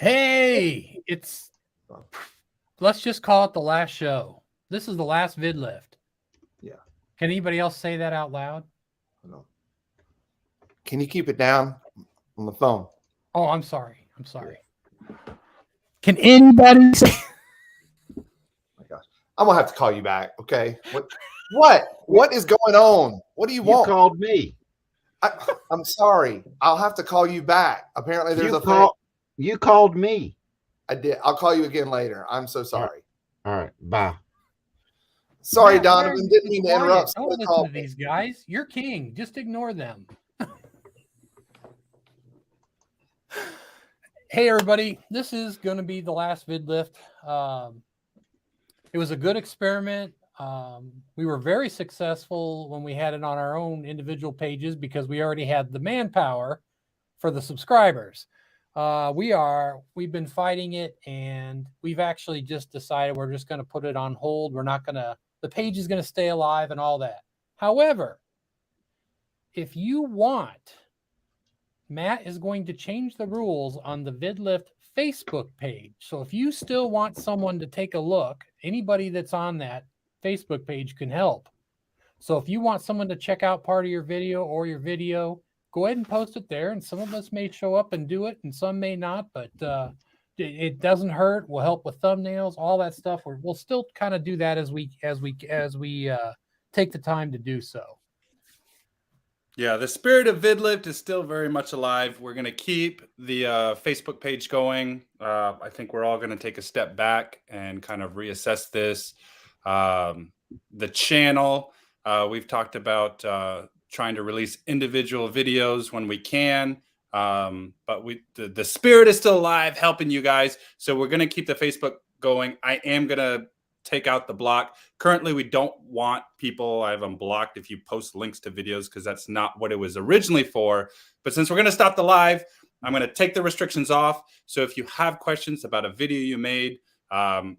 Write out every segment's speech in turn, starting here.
Hey, let's just call it the last show. This is the last VidLift. Yeah. Can anybody else say that out loud? No. Can you keep it down on the phone? Oh, I'm sorry. Yeah. Can anybody say? Oh my gosh. I'm going to have to call you back. Okay. What is going on? What do you want? You called me. I'm sorry. I'll have to call you back. Apparently there's You called me. I did. I'll call you again later. I'm so sorry. All right. Bye. Sorry, Donovan. Didn't mean to interrupt. Don't listen to these guys. You're king. Just ignore them. Hey, everybody. This is going to be the last VidLift. It was a good experiment. We were very successful when we had it on our own individual pages because we already had the manpower for the subscribers. We've been fighting it, and we've actually just decided we're just going to put it on hold. The page is going to stay alive and all that. However, if you want, Matt is going to change the rules on the VidLift Facebook page. So if you still want someone to take a look, anybody that's on that Facebook page can help. So if you want someone to check out part of your video, go ahead and post it there. And some of us may show up and do it, and some may not, but it doesn't hurt. We'll help with thumbnails, all that stuff. We'll still kind of do that as we take the time to do so. Yeah, the spirit of VidLift is still very much alive. We're going to keep the Facebook page going. I think we're all going to take a step back and kind of reassess this. The channel, we've talked about trying to release individual videos when we can. But the spirit is still alive, helping you guys. So we're going to keep the Facebook going. I am going to take out the block. Currently, we don't want people. I have them blocked if you post links to videos because that's not what it was originally for. But since we're going to stop the live, I'm going to take the restrictions off. So if you have questions about a video you made,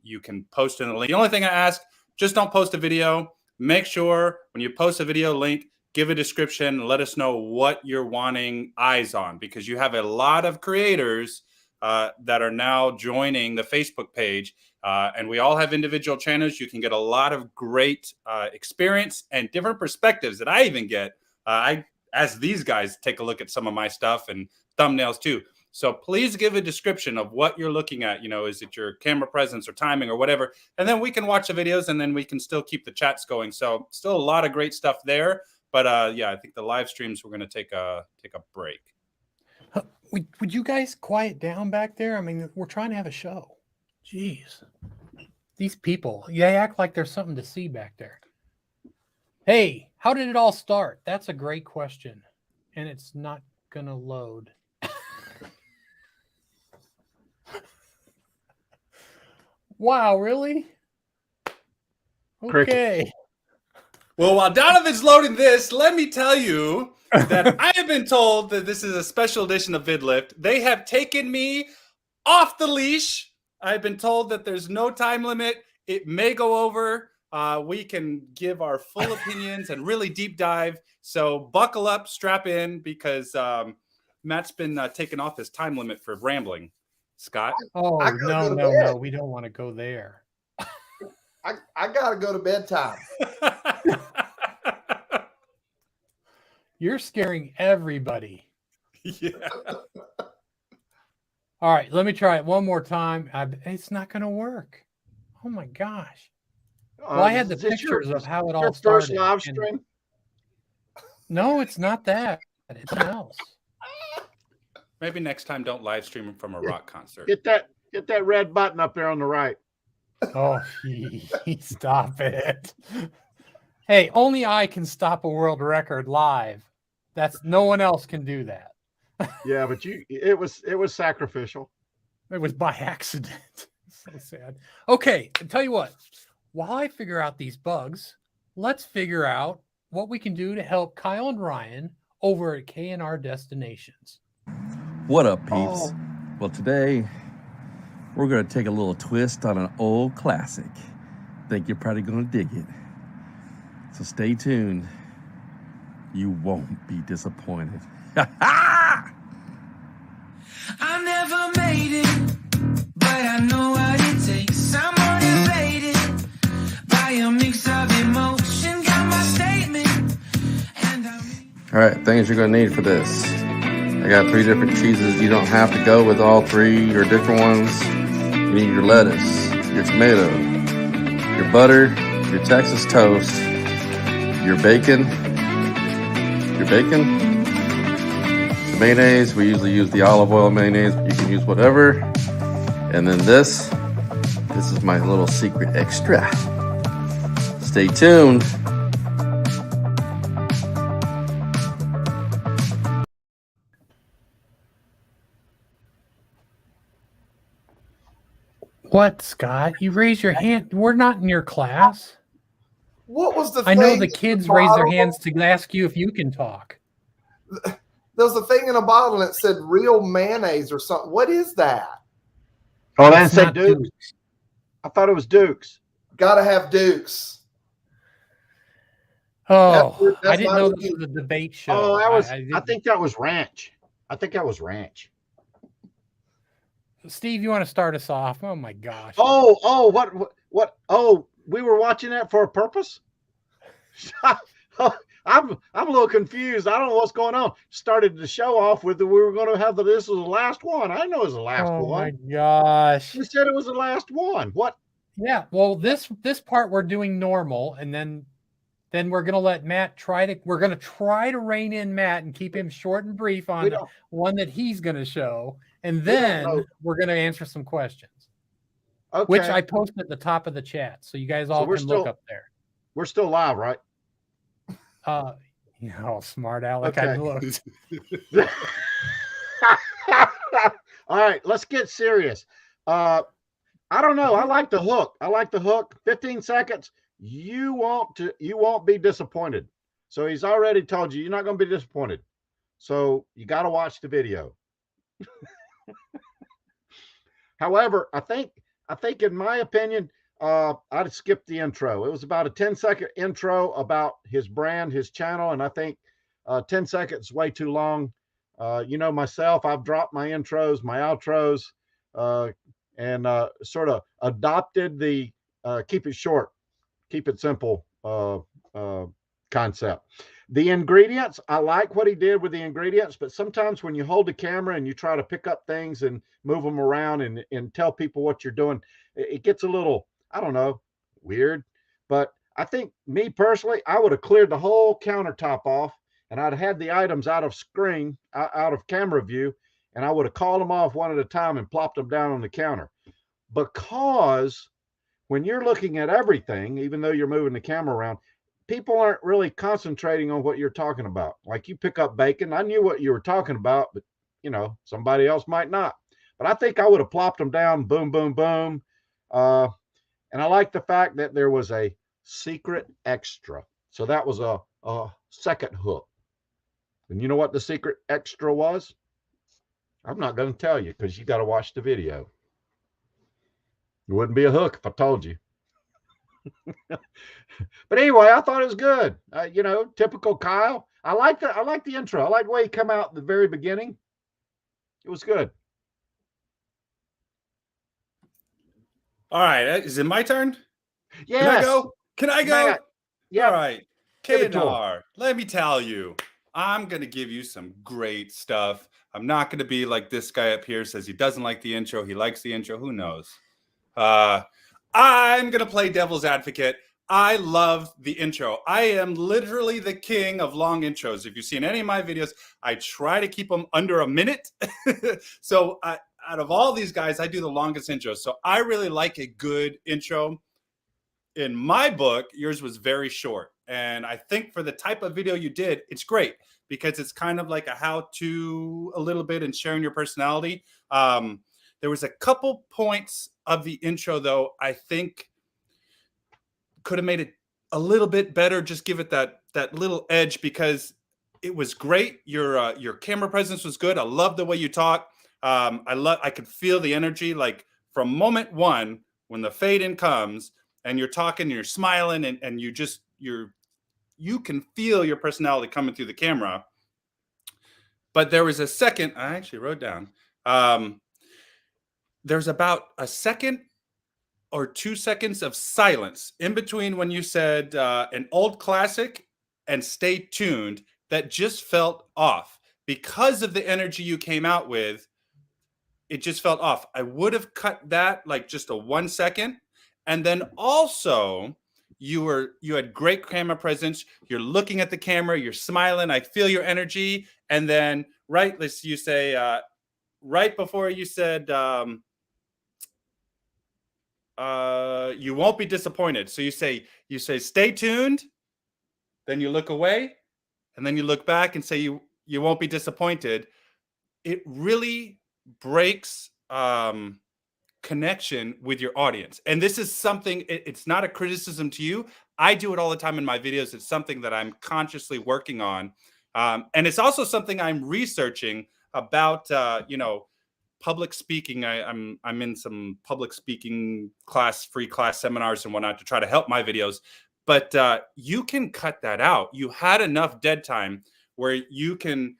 you can post in the link. The only thing I ask, just don't post a video. Make sure when you post a video link, give a description, let us know what you're wanting eyes on, because you have a lot of creators that are now joining the Facebook page. And we all have individual channels. You can get a lot of great experience and different perspectives that I even get. As these guys take a look at some of my stuff and thumbnails too. So please give a description of what you're looking at. You know, is it your camera presence or timing or whatever? And then we can watch the videos, and then we can still keep the chats going. So still a lot of great stuff there. But yeah, I think the live streams, we're going to take a break. Would you guys quiet down back there? I mean, we're trying to have a show. Jeez. These people, they act like there's something to see back there. Hey, how did it all start? That's a great question. And it's not going to load. Wow, really? Okay. Well, while Donovan's loading this, let me tell you that I have been told that this is a special edition of VidLift. They have taken me off the leash. I've been told that there's no time limit. It may go over. We can give our full opinions and really deep dive. So buckle up, strap in, because Matt's been taking off his time limit for rambling. Scott? Oh, no. We don't want to go there. I got to go to bedtime. You're scaring everybody. Yeah. All right, let me try it one more time. It's not going to work. Oh, my gosh. Well, I had the pictures of how it all started. First live stream? No, it's not that. It's something else. Maybe next time don't live stream from a rock concert. Hit that red button up there on the right. Oh, stop it. Hey, only I can stop a world record live. No one else can do that. Yeah, but it was sacrificial. It was by accident. So sad. Okay, I'll tell you what. While I figure out these bugs, let's figure out what we can do to help Kyle and Ryan over at K&R Destinations. What up, peeps? Oh. Well, today we're going to take a little twist on an old classic. Think you're probably going to dig it. So stay tuned. You won't be disappointed. I never made it. All right, things you're gonna need for this. I got 3 different cheeses. You don't have to go with all 3 or different ones. You need your lettuce, your tomato, your butter, your Texas toast, your bacon, some mayonnaise. We usually use the olive oil mayonnaise, but you can use whatever. And then this is my little secret extra. Stay tuned. What, Scott? You raise your hand. We're not in your class. What was the I thing? know the in kids the raise their bottle? hands to ask you if you can talk. There was a thing in a bottle that said real mayonnaise or something. What is that? Oh, that It's said not Duke's. Duke's. I thought it was Duke's. Gotta have Duke's. Oh, That's I didn't my know this review. was a debate show. Oh, that was. I didn't- think that was ranch. I think that was ranch. Steve, you want to start us off? Oh my gosh. Oh, what? Oh, we were watching that for a purpose. I'm a little confused. I don't know what's going on. Started the show off with we were going to have this was the last one. I know it was the last Oh my one. gosh. You said it was the last one. What? Yeah. Well, this part we're doing normal, and then we're gonna let Matt we're gonna try to rein in Matt and keep him short and brief We on don't. one that he's gonna show, and don't then know. we're gonna answer some questions, Okay. which I posted at the top of the chat, so you guys all we're can look still- up there. We're still live, right? Smart Alec, I Okay. looked. All right, let's get serious. I don't know. I like the hook. 15 seconds. You won't be disappointed. So he's already told you you're not going to be disappointed. So you got to watch the video. However, I think in my opinion, I'd skip the intro. It was about a 10-second intro about his brand, his channel, and I think 10 seconds is way too long. You know myself, I've dropped my intros, my outros, and sort of adopted the keep it short, keep it simple concept. The ingredients, I like what he did with the ingredients, but sometimes when you hold the camera and you try to pick up things and move them around and tell people what you're doing, it gets a little, I don't know, weird. But I think me personally, I would have cleared the whole countertop off and I'd had the items out of screen, out of camera view, and I would have called them off one at a time and plopped them down on the counter. Because when you're looking at everything, even though you're moving the camera around, people aren't really concentrating on what you're talking about. Like you pick up bacon. I knew what you were talking about, but somebody else might not. But I think I would have plopped them down, boom, boom, boom. And I like the fact that there was a secret extra. So that was a second hook. And you know what the secret extra was? I'm not going to tell you because you got to watch the video. It wouldn't be a hook if I told you. But anyway, I thought it was good. Typical Kyle. I like the intro. I like the way he come out at the very beginning. It was good. All right, is it my turn? Yes. Can I go? Can I go? Matt, yeah. All right. Give it to him. K&R, let me tell you, I'm going to give you some great stuff. I'm not going to be like this guy up here says he doesn't like the intro. He likes the intro. Who knows? I'm going to play devil's advocate. I love the intro. I am literally the king of long intros. If you've seen any of my videos, I try to keep them under a minute. So out of all these guys, I do the longest intros. So I really like a good intro. In my book, yours was very short. And I think for the type of video you did, it's great because it's kind of like a how-to a little bit and sharing your personality. There was a couple points of the intro, though, I think could have made it a little bit better. Just give it that little edge because it was great. Your camera presence was good. I love the way you talk. I could feel the energy like from moment one when the fade in comes and you're talking and you're smiling and you can feel your personality coming through the camera. But there was a second, I actually wrote down, there's about a second or 2 seconds of silence in between when you said an old classic and stay tuned. that just felt off because of the energy you came out with. It just felt off. I would have cut that like just a 1 second. And then also you had great camera presence. You're looking at the camera, you're smiling. I feel your energy. And then you say right before you said you won't be disappointed. So you say stay tuned, then you look away, and then you look back and say you won't be disappointed. It really breaks connection with your audience. And this is something, it's not a criticism to you. I do it all the time in my videos. It's something that I'm consciously working on. And it's also something I'm researching about, public speaking. I'm in some public speaking free class seminars and whatnot to try to help my videos. But you can cut that out. You had enough dead time where you can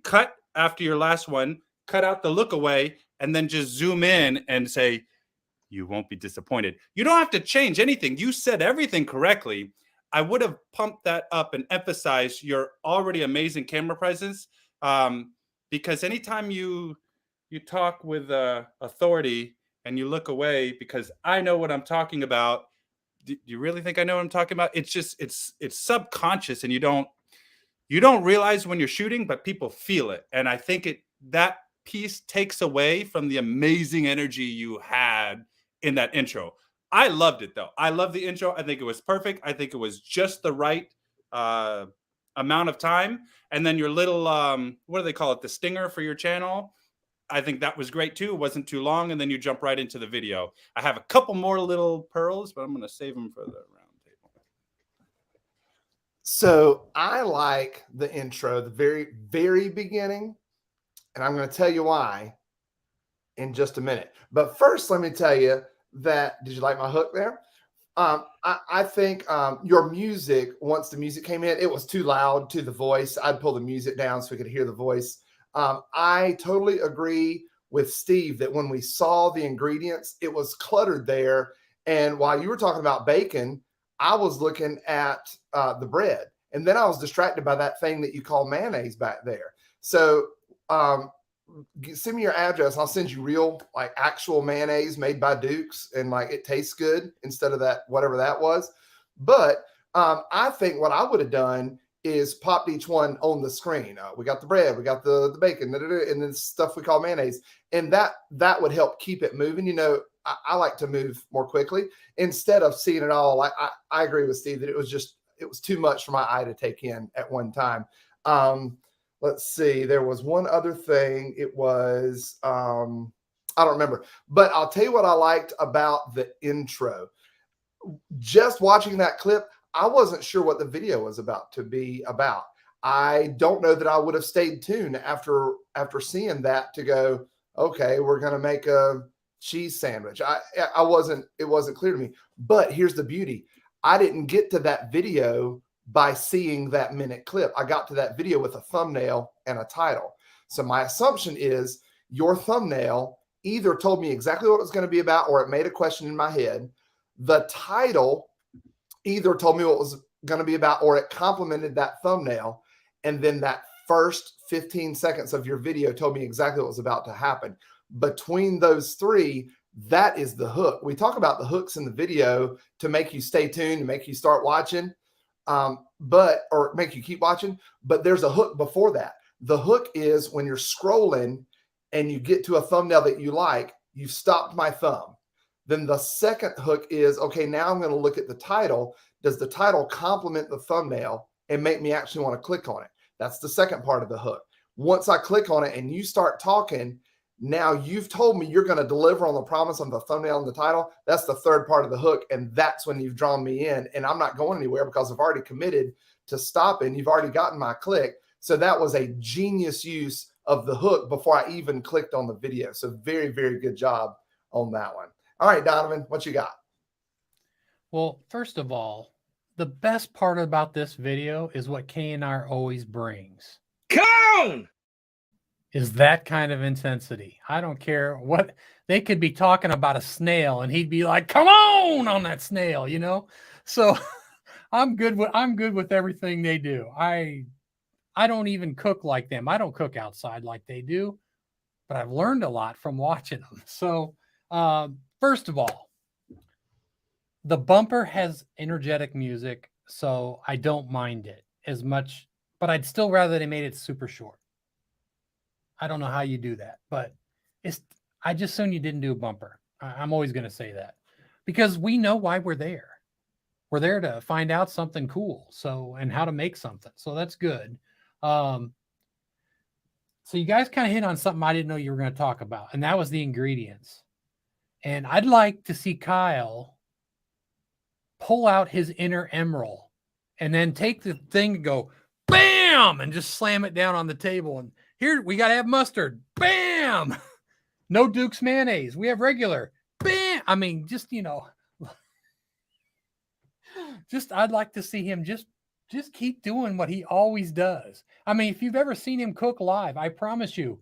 cut after your last one, cut out the look away, and then just zoom in and say, you won't be disappointed. You don't have to change anything. You said everything correctly. I would have pumped that up and emphasized your already amazing camera presence, because anytime you talk with authority and you look away because I know what I'm talking about, do you really think I know what I'm talking about? It's just, it's subconscious, and you don't realize when you're shooting, but people feel it. And I think that piece takes away from the amazing energy you had in that intro. I loved it though. I love the intro. I think it was perfect. I think it was just the right amount of time. And then your little, what do they call it? The stinger for your channel. I think that was great too. It wasn't too long. And then you jump right into the video. I have a couple more little pearls, but I'm going to save them for the round table. So I like the intro, the very, very beginning. And I'm going to tell you why in just a minute. But first, let me tell you that, did you like my hook there? I think your music, once the music came in, it was too loud to the voice. I'd pull the music down so we could hear the voice. I totally agree with Steve that when we saw the ingredients, it was cluttered there. And while you were talking about bacon, I was looking at the bread. And then I was distracted by that thing that you call mayonnaise back there. So send me your address. I'll send you real, like actual mayonnaise made by Duke's, and like it tastes good instead of that, whatever that was. But I think what I would have done is popped each one on the screen. We got the bread, we got the bacon, and then stuff we call mayonnaise. And that would help keep it moving. You know, I like to move more quickly instead of seeing it all. I agree with Steve that it was too much for my eye to take in at one time. Let's see. There was one other thing. It was, I don't remember, but I'll tell you what I liked about the intro. Just watching that clip, I wasn't sure what the video was about to be about. I don't know that I would have stayed tuned after seeing that to go, okay, we're going to make a cheese sandwich. It wasn't clear to me, but here's the beauty. I didn't get to that video by seeing that minute clip. I got to that video with a thumbnail and a title. So my assumption is your thumbnail either told me exactly what it was going to be about, or it made a question in my head. The title either told me what it was going to be about, or it complemented that thumbnail. And then that first 15 seconds of your video told me exactly what was about to happen. Between those three, that is the hook. We talk about the hooks in the video to make you stay tuned, to make you start watching, or make you keep watching. But there's a hook before that. The hook is when you're scrolling and you get to a thumbnail that you like, you've stopped my thumb. Then the second hook is, okay, now I'm going to look at the title. Does the title complement the thumbnail and make me actually want to click on it? That's the second part of the hook. Once I click on it and you start talking, now you've told me you're going to deliver on the promise on the thumbnail and the title. That's the third part of the hook. And that's when you've drawn me in, and I'm not going anywhere because I've already committed to stopping. You've already gotten my click. So that was a genius use of the hook before I even clicked on the video. So very, very good job on that one. All right, Donovan, what you got? Well, first of all, the best part about this video is what K&R always brings. Cone! Is that kind of intensity. I don't care what they could be talking about, a snail, and he'd be like, come on that snail, you know? So I'm good with everything they do. I I don't even cook like them. I don't cook outside like they do, but I've learned a lot from watching them. So, first of all, the bumper has energetic music, so I don't mind it as much, but I'd still rather they made it super short. I don't know how you do that, but I just assume you didn't do a bumper. I'm always going to say that because we know why we're there. We're there to find out something cool. So, and how to make something. So that's good. So you guys kind of hit on something I didn't know you were going to talk about, and that was the ingredients. And I'd like to see Kyle pull out his inner emerald and then take the thing and go bam and just slam it down on the table. And here we got to have mustard. Bam. No Duke's mayonnaise. We have regular. Bam. I mean, just, you know, just I'd like to see him just keep doing what he always does. I mean, if you've ever seen him cook live, I promise you,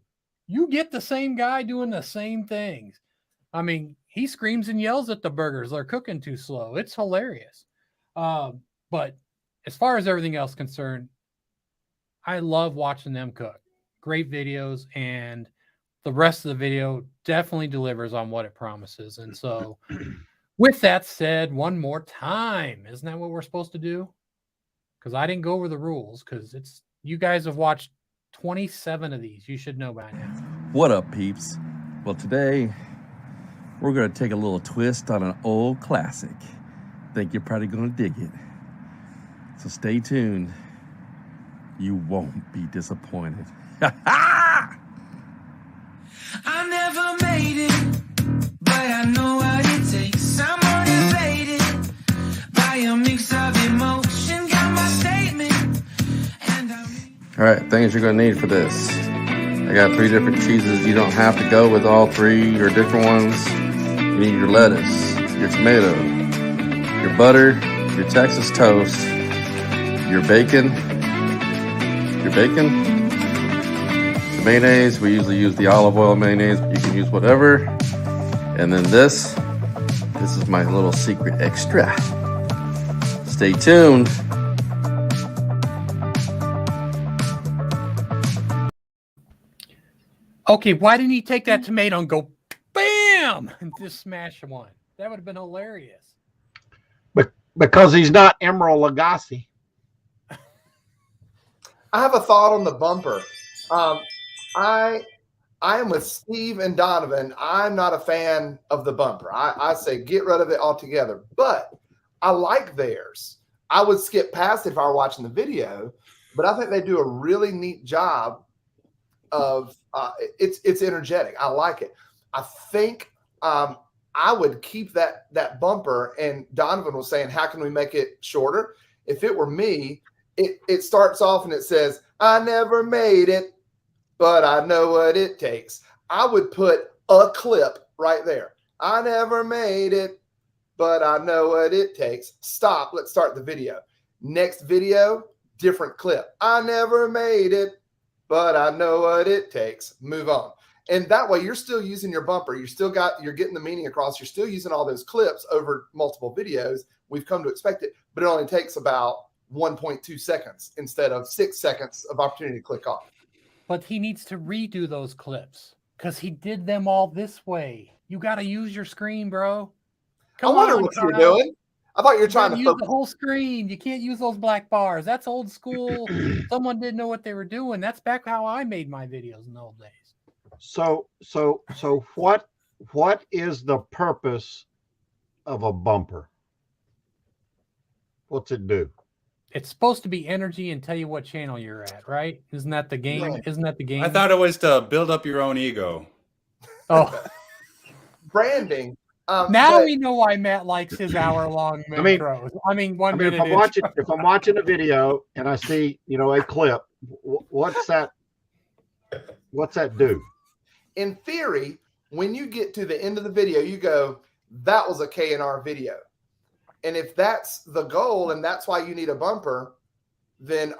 you get the same guy doing the same things. I mean, he screams and yells at the burgers. They're cooking too slow. It's hilarious. But as far as everything else concerned, I love watching them cook. Great videos, and the rest of the video definitely delivers on what it promises. And so with that said, one more time, isn't that what we're supposed to do? Because I didn't go over the rules, because it's you guys have watched 27 of these. You should know by now. What up, peeps? Well, today we're going to take a little twist on an old classic. Think you're probably going to dig it. So stay tuned. You won't be disappointed. I never made it, but I know what it takes. I'm motivated by a mix of emotion. Got my statement, and All right, things you're going to need for this. I got 3 different cheeses. You don't have to go with all 3 or different ones. You need your lettuce, your tomato, your butter, your Texas toast, your bacon, the mayonnaise. We usually use the olive oil mayonnaise, but you can use whatever. And then this is my little secret extra. Stay tuned. Okay, why didn't he take that tomato and go bam and just smash one? That would have been hilarious. Because he's not Emerald Lagasse. I have a thought on the bumper. I am with Steve and Donovan. I'm not a fan of the bumper. I say get rid of it altogether. But I like theirs. I would skip past it if I were watching the video. But I think they do a really neat job of it's energetic. I like it. I think I would keep that bumper. And Donovan was saying, how can we make it shorter? If it were me, it starts off and it says, I never made it, but I know what it takes. I would put a clip right there. I never made it, but I know what it takes. Stop. Let's start the video. Next video, different clip. I never made it, but I know what it takes. Move on. And that way you're still using your bumper. You're getting the meaning across. You're still using all those clips over multiple videos. We've come to expect it, but it only takes about 1.2 seconds instead of 6 seconds of opportunity to click off. But he needs to redo those clips because he did them all this way. You got to use your screen, bro. I wonder what you were doing. I thought you were trying to use the whole screen. You can't use those black bars. That's old school. Someone didn't know what they were doing. That's back how I made my videos in the old days. So what is the purpose of a bumper? What's it do? It's supposed to be energy and tell you what channel you're at, right? Isn't that the game? Yeah. Isn't that the game? I thought it was to build up your own ego. Oh, branding. now but we know why Matt likes his hour-long intros. If I'm watching a video and I see, a clip, what's that do? in theory, when you get to the end of the video, you go, that was a K&R video. And if that's the goal and that's why you need a bumper, then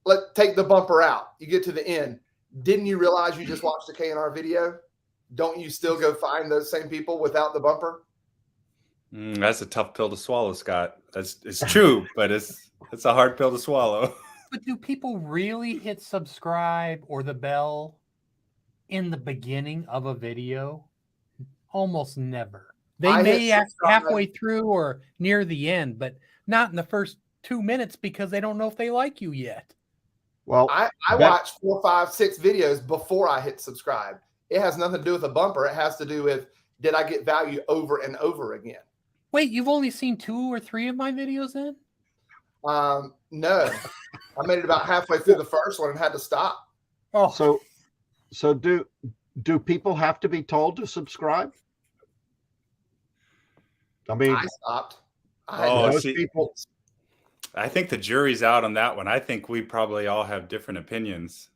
let's take the bumper out. You get to the end. Didn't you realize you just watched a K&R video? Don't you still go find those same people without the bumper? That's a tough pill to swallow, Scott. It's true, but it's a hard pill to swallow. But do people really hit subscribe or the bell in the beginning of a video? Almost never. They I may hit subscribe. halfway through or near the end, but not in the first 2 minutes because they don't know if they like you yet. Well, I watch 4, 5, 6 videos before I hit subscribe. It has nothing to do with a bumper. It has to do with, did I get value over and over again? Wait, you've only seen 2 or 3 of my videos then? No. I made it about halfway through the first one and had to stop. Oh, so do people have to be told to subscribe? I mean, I stopped. I had Oh, no- most see- people. I think the jury's out on that one. I think we probably all have different opinions.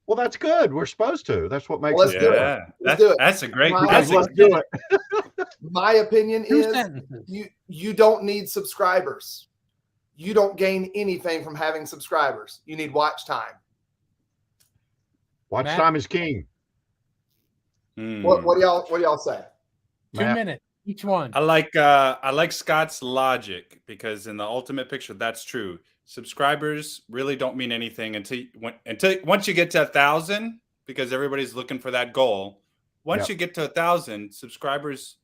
Well, that's good. We're supposed to. That's what makes Let's us do it. good. Yeah, Let's do it. that's a great. Well, That's a, Let's do it. My opinion 2 is sentences. you don't need subscribers. You don't gain anything from having subscribers. You need watch time. Watch Matt? time is king. What do y'all say? 2 Matt. minutes each one. I like Scott's logic because in the ultimate picture, that's true. Subscribers really don't mean anything until once you get to 1,000, because everybody's looking for that goal. Once Yep. you get to 1,000 subscribers,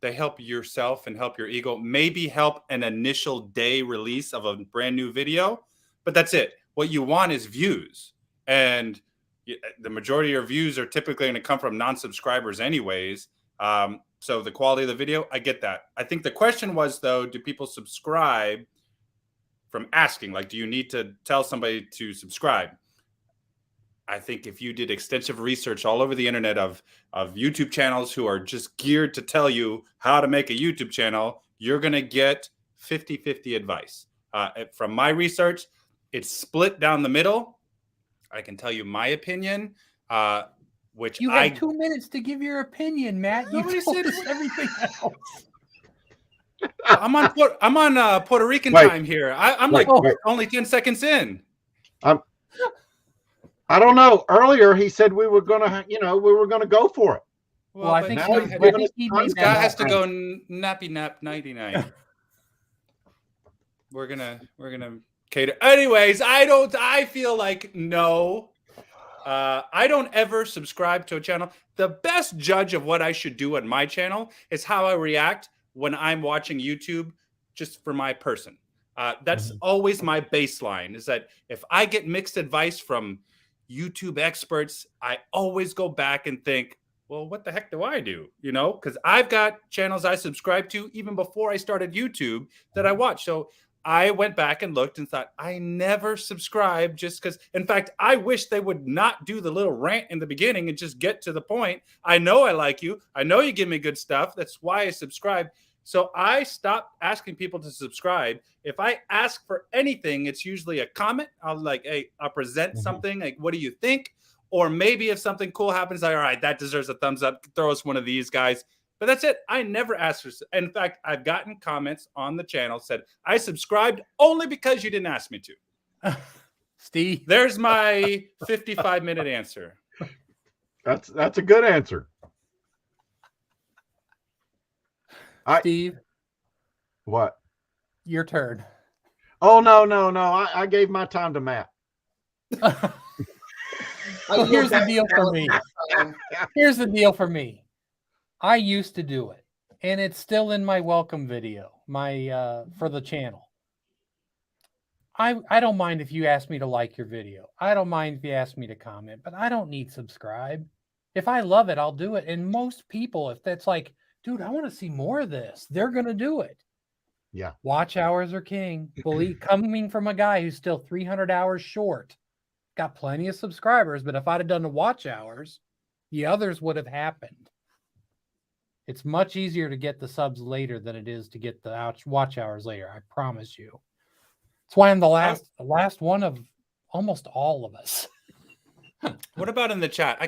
they help yourself and help your ego. Maybe help an initial day release of a brand new video, but that's it. What you want is views, and the majority of your views are typically going to come from non-subscribers, anyways. So the quality of the video, I get that. I think the question was, though, do people subscribe from asking? Like, do you need to tell somebody to subscribe? I think if you did extensive research all over the internet of YouTube channels who are just geared to tell you how to make a YouTube channel, you're going to get 50-50 advice. From my research, it's split down the middle. I can tell you my opinion, which You had 2 minutes to give your opinion, Matt. You Nobody told said us everything else. I'm on Puerto Rican Wait. time here. I'm Wait, like wait. only 10 seconds in. I don't know. Earlier he said we were gonna, we were gonna go for it. Well, I but think now Scott, he's I giving think us he time. made Scott that has to up. go nappy nap 99. We're gonna cater. Anyways, I feel like no. I don't ever subscribe to a channel. The best judge of what I should do on my channel is how I react when I'm watching YouTube just for my person. That's always my baseline, is that if I get mixed advice from YouTube experts, I always go back and think, well, what the heck do I do? Because I've got channels I subscribe to even before I started YouTube that I watch. So I went back and looked and thought, I never subscribed just because. In fact, I wish they would not do the little rant in the beginning and just get to the point. I know I like you. I know you give me good stuff. That's why I subscribe. So I stopped asking people to subscribe. If I ask for anything, it's usually a comment. I'll present something. Like, what do you think? Or maybe if something cool happens, all right, that deserves a thumbs up. Throw us one of these guys. But that's it. I never asked for. In fact, I've gotten comments on the channel said I subscribed only because you didn't ask me to. Steve. There's my 55-minute answer. That's a good answer. Steve, What? your turn. Oh no. I gave my time to Matt. So here's the deal for me. Here's the deal for me. I used to do it, and it's still in my welcome video, my for the channel. I don't mind if you ask me to like your video. I don't mind if you ask me to comment, but I don't need subscribe. If I love it, I'll do it. And most people, if that's like, dude, I want to see more of this, they're gonna do it. Yeah. Watch hours are king. Believe coming from a guy who's still 300 hours short. Got plenty of subscribers, but if I'd have done the watch hours, the others would have happened. It's much easier to get the subs later than it is to get the watch hours later. I promise you. That's why I'm the last one of almost all of us. What about in the chat?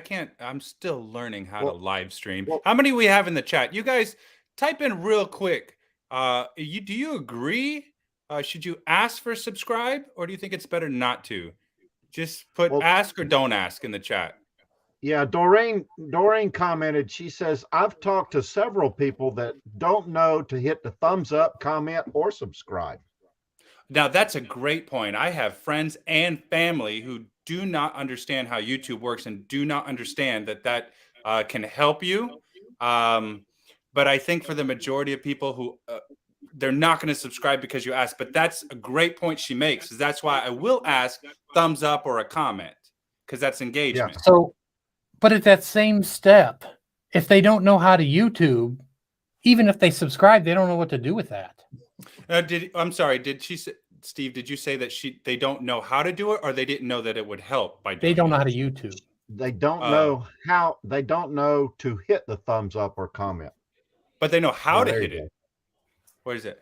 I'm still learning how to live stream. well- How many we have in the chat? You guys type in real quick. Do you agree? Should you ask for subscribe, or do you think it's better not to? Just put ask or don't ask in the chat. Yeah, Doreen commented, she says, I've talked to several people that don't know to hit the thumbs up, comment, or subscribe. Now, that's a great point. I have friends and family who do not understand how YouTube works and do not understand that can help you. But I think for the majority of people who they're not going to subscribe because you asked, but that's a great point she makes. That's why I will ask thumbs up or a comment, because that's engagement. So, but at that same step, if they don't know how to YouTube, even if they subscribe, they don't know what to do with that. I'm sorry. Did she say, Steve? Did you say that they don't know how to do it, or they didn't know that it would help by doing They don't know it? how to YouTube. They don't know how. They don't know to hit the thumbs up or comment. But they know how Oh, to there hit you it. go. What is it?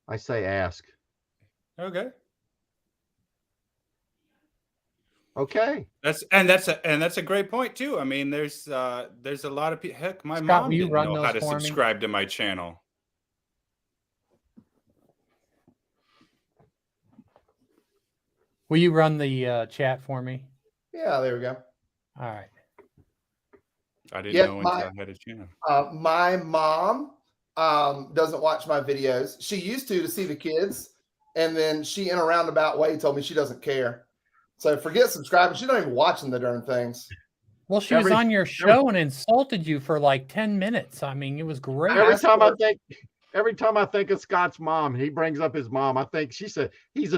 I say ask. Okay. Okay. That's a great point too. I mean, there's a lot of people. Heck, my Scott, mom will you didn't run know how those to for me? subscribe to my channel. Will you run the chat for me? Yeah, there we go. All right. I didn't Yep, know until I had a channel. My mom doesn't watch my videos. She used to see the kids, and then she, in a roundabout way, told me she doesn't care. So forget subscribing. She's not even watching the darn things. Well, she was on your show and insulted you for like 10 minutes. I mean, it was great. Every time I think of Scott's mom, he brings up his mom. I think she said he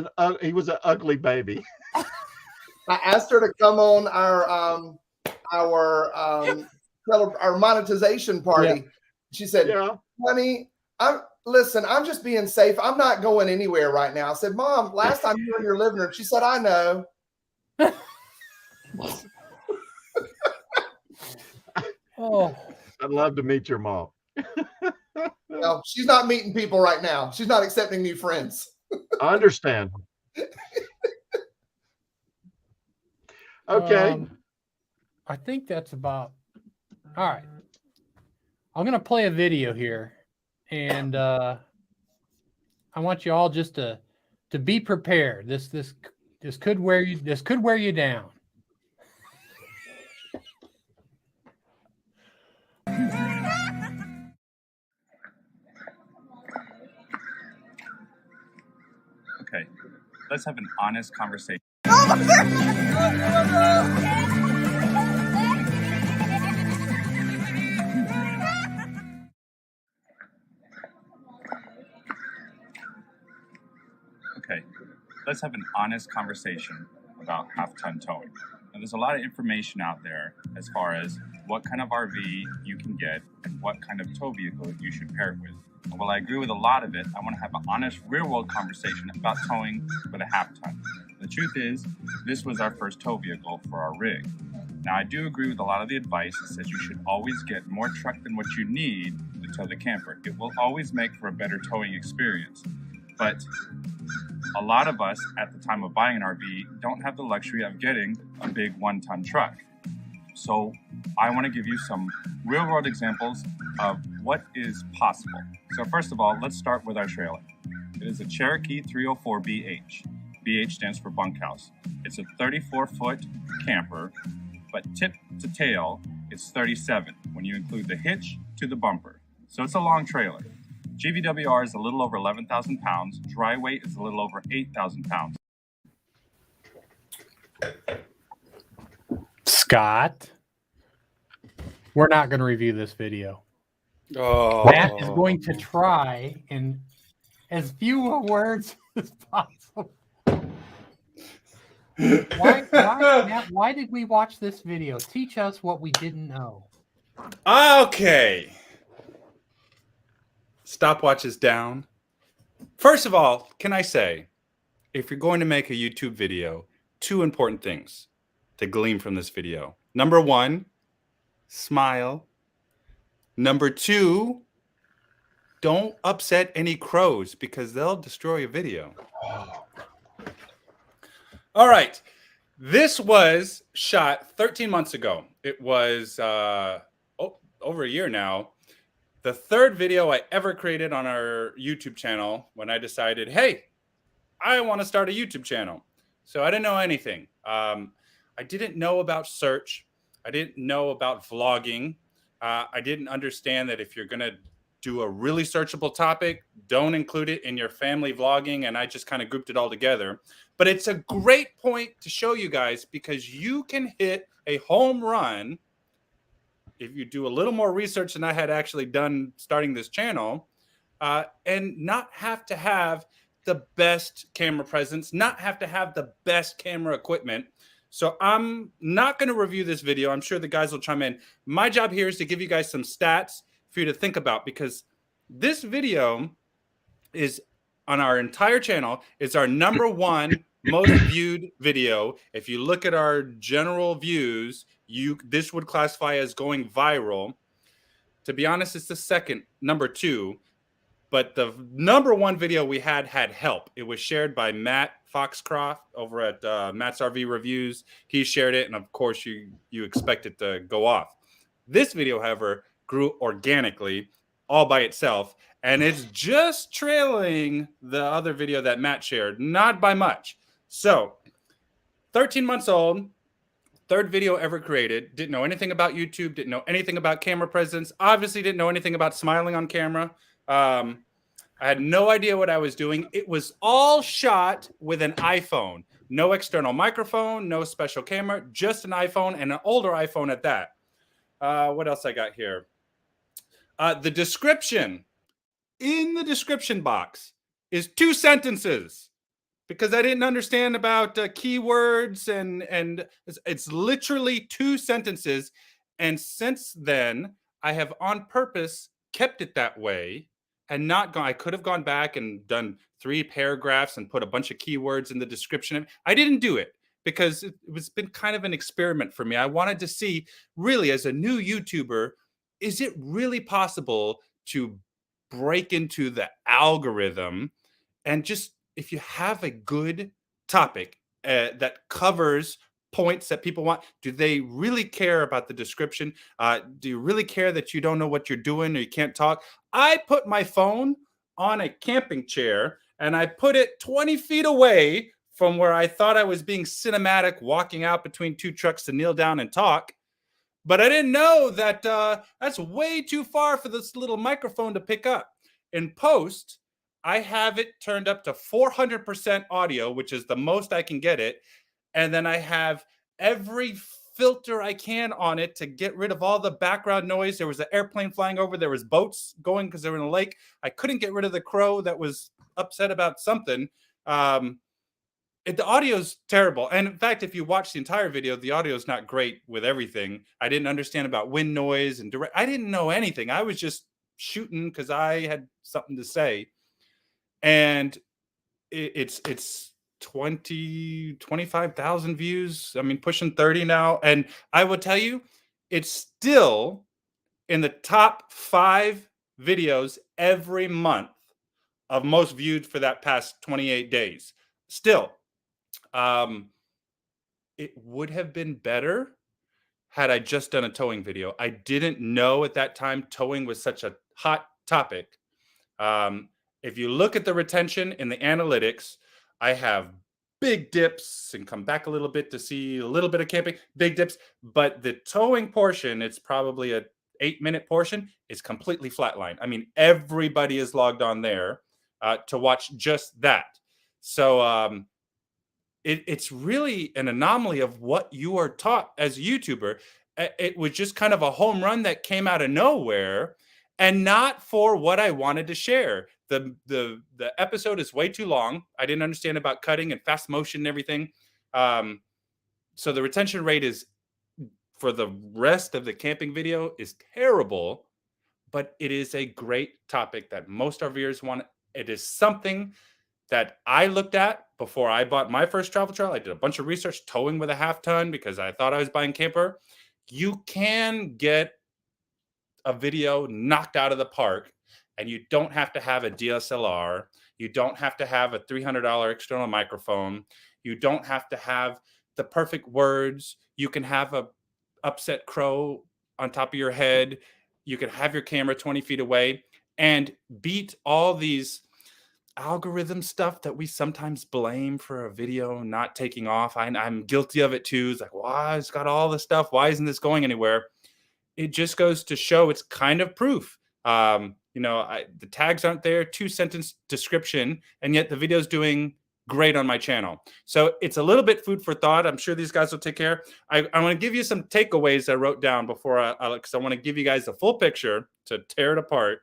was an ugly baby. I asked her to come on our monetization party. Yeah. She said, Yeah. "Honey, I'm just being safe. I'm not going anywhere right now." I said, "Mom, last time you were in your living room." She said, "I know." Oh, I'd love to meet your mom. No, she's not meeting people right now. She's not accepting new friends. I understand. Okay. I think that's about all right. I'm gonna play a video here, and I want you all just to be prepared. This could wear you down. Okay, let's have an honest conversation. Okay, let's have an honest conversation about half-ton towing. Now, there's a lot of information out there as far as what kind of RV you can get and what kind of tow vehicle you should pair it with. And while I agree with a lot of it, I want to have an honest, real-world conversation about towing with a half-ton. The truth is, this was our first tow vehicle for our rig. Now, I do agree with a lot of the advice that says you should always get more truck than what you need to tow the camper. It will always make for a better towing experience. But a lot of us at the time of buying an RV don't have the luxury of getting a big 1-ton truck. So I want to give you some real world examples of what is possible. So first of all, let's start with our trailer. It is a Cherokee 304BH. BH stands for bunkhouse. It's a 34-foot camper, but tip to tail, it's 37 when you include the hitch to the bumper. So it's a long trailer. GVWR is a little over 11,000 pounds. Dry weight is a little over 8,000 pounds. Scott, we're not going to review this video. Oh, Matt is going to try in as few words as possible. Matt, why did we watch this video? Teach us what we didn't know. Okay. Stopwatch is down. First of all, can I say, if you're going to make a YouTube video, 2 important things to glean from this video. Number 1, smile. Number 2, don't upset any crows because they'll destroy your video. All right. This was shot 13 months ago. It was over a year now. The 3rd video I ever created on our YouTube channel when I decided, hey, I want to start a YouTube channel. So I didn't know anything. I didn't know about search. I didn't know about vlogging. I didn't understand that if you're going to do a really searchable topic, don't include it in your family vlogging. And I just kind of grouped it all together. But it's a great point to show you guys, because you can hit a home run if you do a little more research than I had actually done starting this channel, and not have to have the best camera presence, not have to have the best camera equipment. So I'm not going to review this video. I'm sure the guys will chime in. My job here is to give you guys some stats for you to think about, because this video is on our entire channel. It's our #1 most viewed video. If you look at our general views, this would classify as going viral. To be honest, it's the second, #2. But the #1 video we had help. It was shared by Matt Foxcroft over at Matt's RV Reviews. He shared it, and of course, you expect it to go off. This video, however, grew organically, all by itself, and it's just trailing the other video that Matt shared, not by much. So, 13 months old, third video ever created. Didn't know anything about YouTube. Didn't know anything about camera presence. Obviously, didn't know anything about smiling on camera. I had no idea what I was doing. It was all shot with an iPhone. No external microphone, no special camera, just an iPhone, and an older iPhone at that. What else I got here? The description. In the description box is 2 sentences, because I didn't understand about keywords, and it's literally 2 sentences. And since then, I have on purpose kept it that way and not gone. I could have gone back and done 3 paragraphs and put a bunch of keywords in the description. I didn't do it because it's been kind of an experiment for me. I wanted to see, really, as a new YouTuber, is it really possible to break into the algorithm? And just, if you have a good topic that covers points that people want, do they really care about the description? Do you really care that you don't know what you're doing or you can't talk? I put my phone on a camping chair and I put it 20 feet away from where I thought I was being cinematic, walking out between 2 trucks to kneel down and talk. But I didn't know that that's way too far for this little microphone to pick up. In post, I have it turned up to 400% audio, which is the most I can get it. And then I have every filter I can on it to get rid of all the background noise. There was an airplane flying over. There was boats going because they were in a lake. I couldn't get rid of the crow that was upset about something. The audio's terrible. And in fact, if you watch the entire video, the audio is not great with everything. I didn't understand about wind noise and direct. I didn't know anything. I was just shooting because I had something to say. And it's 25,000 views. I mean, pushing 30 now. And I will tell you, it's still in the top 5 videos every month of most viewed for that past 28 days. Still, it would have been better had I just done a towing video. I didn't know at that time towing was such a hot topic. If you look at the retention in the analytics, I have big dips and come back a little bit to see a little bit of camping, big dips. But the towing portion, it's probably a 8-minute portion, is completely flatline. I mean, everybody is logged on there to watch just that. So it's really an anomaly of what you are taught as a YouTuber. It was just kind of a home run that came out of nowhere, and not for what I wanted to share. The episode is way too long. I didn't understand about cutting and fast motion and everything. So the retention rate is, for the rest of the camping video, is terrible, but it is a great topic that most RVers want. It is something that I looked at before I bought my first travel trailer. I did a bunch of research, towing with a 1/2 ton, because I thought I was buying camper. You can get a video knocked out of the park, and you don't have to have a DSLR. You don't have to have a $300 external microphone. You don't have to have the perfect words. You can have a upset crow on top of your head. You can have your camera 20 feet away and beat all these algorithm stuff that we sometimes blame for a video not taking off. I'm guilty of it too. It's like, why it's got all this stuff? Why isn't this going anywhere? It just goes to show it's kind of proof. You know, the tags aren't there, 2-sentence description, and yet the video's doing great on my channel. So it's a little bit food for thought. I'm sure these guys will take care. I want to give you some takeaways I wrote down before because I want to give you guys the full picture to tear it apart.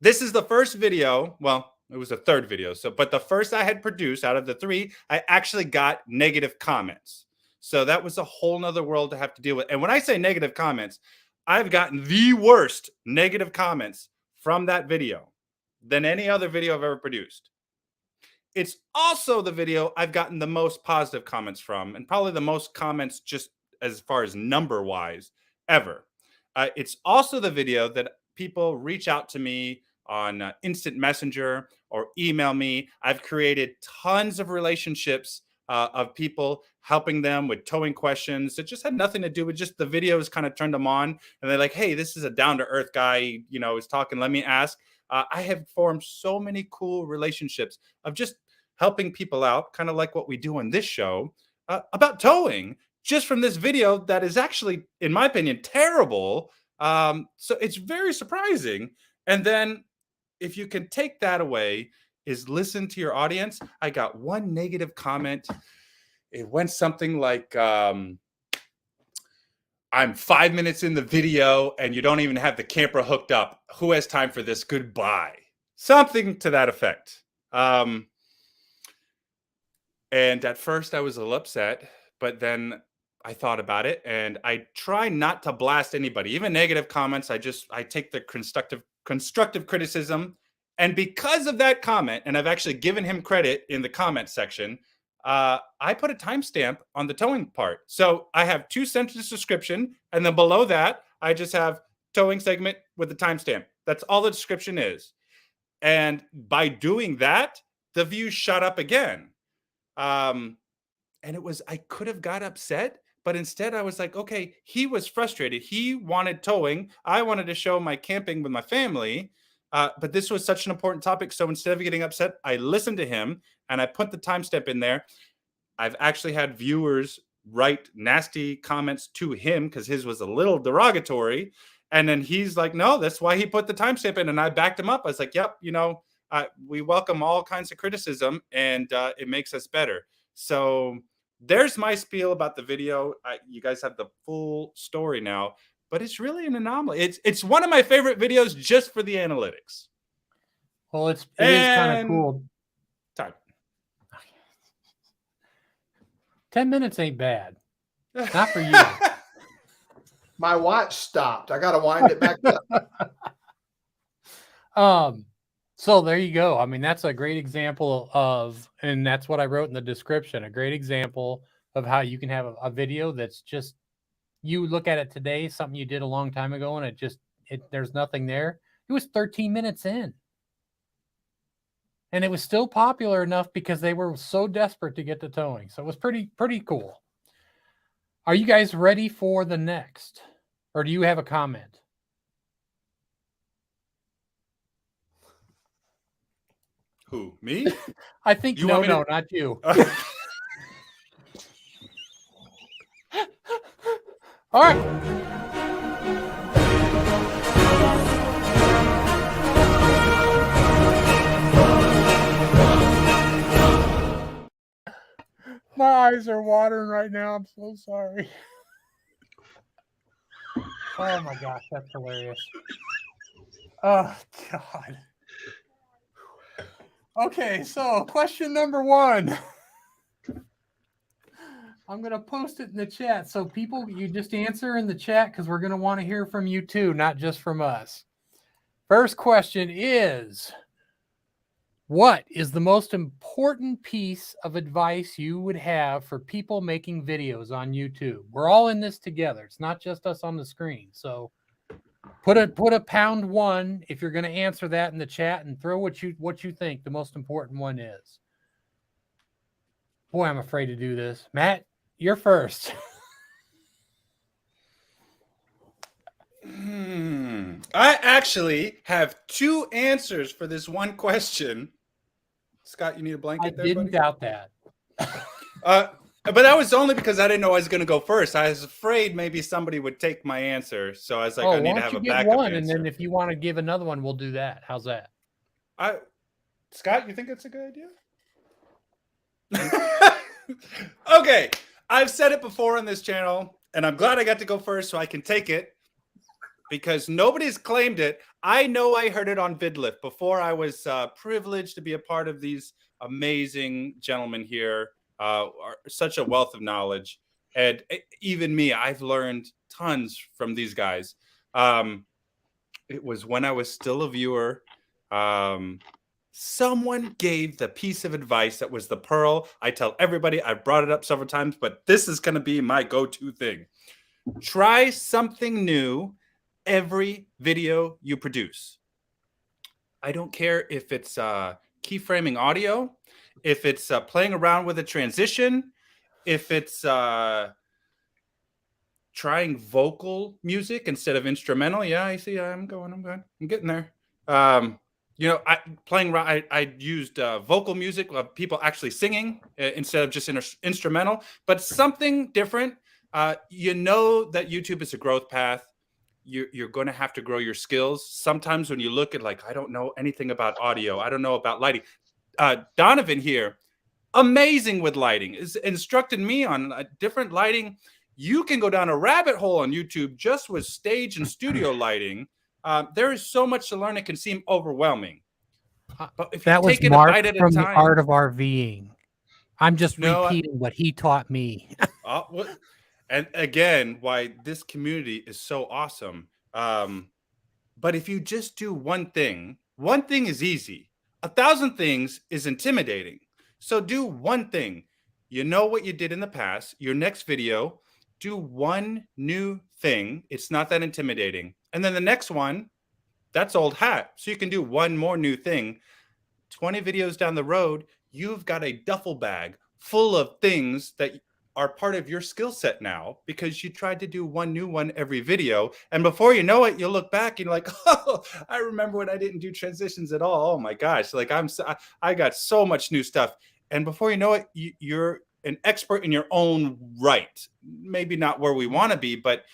This is the first video. Well, it was the third video. But the first I had produced out of the 3, I actually got negative comments. So that was a whole nother world to have to deal with. And when I say negative comments, I've gotten the worst negative comments from that video than any other video I've ever produced. It's also the video I've gotten the most positive comments from, and probably the most comments just as far as number-wise ever. It's also the video that people reach out to me on instant messenger or email me. I've created tons of relationships of people helping them with towing questions. It just had nothing to do with just the videos kind of turned them on. And they're like, hey, this is a down-to-earth guy, you know, is talking, let me ask. I have formed so many cool relationships of just helping people out, kind of like what we do on this show about towing, just from this video that is actually, in my opinion, terrible. So it's very surprising. And then if you can take that away, is listen to your audience. I got one negative comment. It went something like, I'm 5 minutes in the video and you don't even have the camera hooked up. Who has time for this? Goodbye. Something to that effect. And at first I was a little upset, but then I thought about it and I try not to blast anybody, even negative comments. I take the constructive criticism. And because of that comment, and I've actually given him credit in the comment section, I put a timestamp on the towing part. So I have 2-sentence description, and then below that, I just have towing segment with the timestamp. That's all the description is. And by doing that, the views shot up again. And I could have got upset, but instead I was like, okay, he was frustrated. He wanted towing. I wanted to show my camping with my family. But this was such an important topic. So instead of getting upset, I listened to him and I put the timestamp in there. I've actually had viewers write nasty comments to him because his was a little derogatory. And then he's like, no, that's why he put the timestamp in. And I backed him up. I was like, yep, you know, we welcome all kinds of criticism and it makes us better. So there's my spiel about the video. You guys have the full story now. But it's really an anomaly. It's one of my favorite videos just for the analytics. Well, it is kind of cool. Time. 10 minutes ain't bad. Not for you. My watch stopped. I got to wind it back up. So there you go. I mean, that's a great example of, and that's what I wrote in the description, a great example of how you can have a video that's just, you look at it today, something you did a long time ago, and there's nothing there. It was 13 minutes in. And it was still popular enough because they were so desperate to get to towing. So it was pretty cool. Are you guys ready for the next? Or do you have a comment? Who? Me? I think You no, want me to- not you. All right. My eyes are watering right now. I'm so sorry. Oh my gosh, that's hilarious. Oh God. Okay, so question number 1. I'm going to post it in the chat. So people, you just answer in the chat because we're going to want to hear from you too, not just from us. First question is, what is the most important piece of advice you would have for people making videos on YouTube? We're all in this together. It's not just us on the screen. So put a #1 if you're going to answer that in the chat and throw what you think the most important one is. Boy, I'm afraid to do this. Matt, you're first. I actually have 2 answers for this one question. Scott, you need a blanket I there, didn't buddy? doubt that. But that was only because I didn't know I was going to go first. I was afraid maybe somebody would take my answer. So I was like, I need why to don't have you a give backup one, answer. and then if you want to give another one, we'll do that. How's that? Scott, you think it's a good idea? Okay. I've said it before on this channel, and I'm glad I got to go first so I can take it because nobody's claimed it. I know I heard it on VidLift before I was privileged to be a part of these amazing gentlemen here. Such a wealth of knowledge. And even me, I've learned tons from these guys. It was when I was still a viewer. Someone gave the piece of advice that was the pearl. I tell everybody, I've brought it up several times, but this is going to be my go-to thing. Try something new every video you produce. I don't care if it's keyframing audio, if it's playing around with a transition, if it's trying vocal music instead of instrumental. Yeah, I see. I'm getting there. You know, I used vocal music of people actually singing instead of just instrumental, but something different. You know that YouTube is a growth path. You're going to have to grow your skills. Sometimes when you look at like, I don't know anything about audio. I don't know about lighting. Donovan here, amazing with lighting, is instructed me on different lighting. You can go down a rabbit hole on YouTube just with stage and studio lighting. There is so much to learn. It can seem overwhelming. But if That you was take it a Mark bite at a from the time, Art of RVing. I'm just No, repeating what he taught me. and again, why this community is so awesome. But if you just do one thing is easy. 1,000 things is intimidating. So do one thing. You know what you did in the past. Your next video, do one new thing. It's not that intimidating. And then the next one, that's old hat. So you can do one more new thing. 20 videos down the road, you've got a duffel bag full of things that are part of your skill set now because you tried to do one new one every video. And before you know it, you'll look back and you're like, oh, I remember when I didn't do transitions at all. Oh my gosh. Like I got so much new stuff. And before you know it, you're an expert in your own right. Maybe not where we want to be, but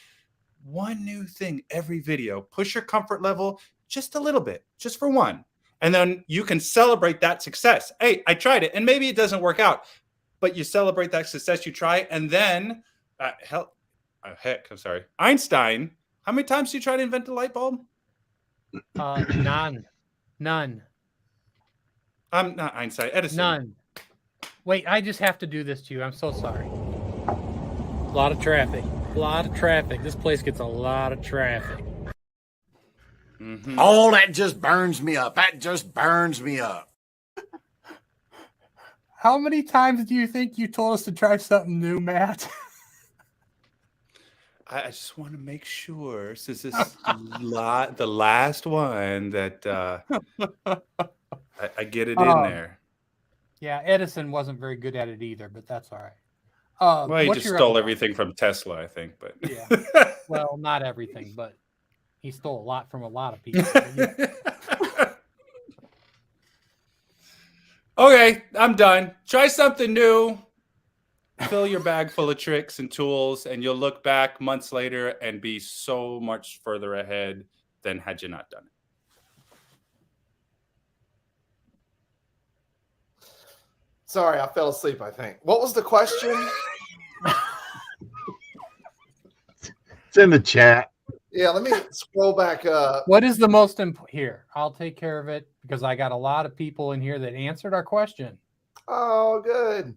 one new thing every video. Push your comfort level just a little bit, just for one. And then you can celebrate that success. Hey, I tried it, and maybe it doesn't work out, but you celebrate that success, you try, and then, I'm sorry, Einstein, how many times did you try to invent a light bulb? None. I'm not Einstein, Edison. None. Wait, I just have to do this to you. I'm so sorry. A lot of traffic. This place gets a lot of traffic. Mm-hmm. Oh, that just burns me up. How many times do you think you told us to try something new, Matt? I just want to make sure, since this is the last one, that I get it in there. Yeah, Edison wasn't very good at it either, but that's all right. Well, he just stole everything from Tesla, I think. But yeah, well, not everything, but he stole a lot from a lot of people. Okay, I'm done. Try something new. Fill your bag full of tricks and tools, and you'll look back months later and be so much further ahead than had you not done it. Sorry, I fell asleep, I think. What was the question? It's in the chat. Yeah, let me scroll back up. What is the most important? Here, I'll take care of it because I got a lot of people in here that answered our question. Oh, good.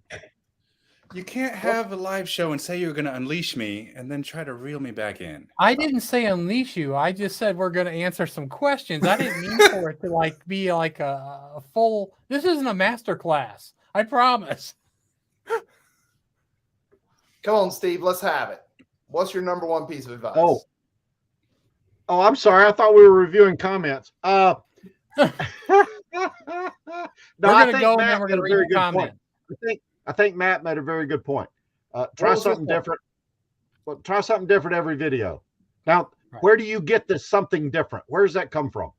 You can't have a live show and say you're going to unleash me and then try to reel me back in. I didn't say unleash you. I just said we're going to answer some questions. I didn't mean for it to be like a full. This isn't a master class. I promise. Come on, Steve. Let's have it. What's your number one piece of advice? Oh, I'm sorry. I thought we were reviewing comments. No, We're going to go and then we're going to read the comment. I think Matt made a very good point. Try something different. Well, try something different every video. Now, Right. Where do you get this something different? Where does that come from?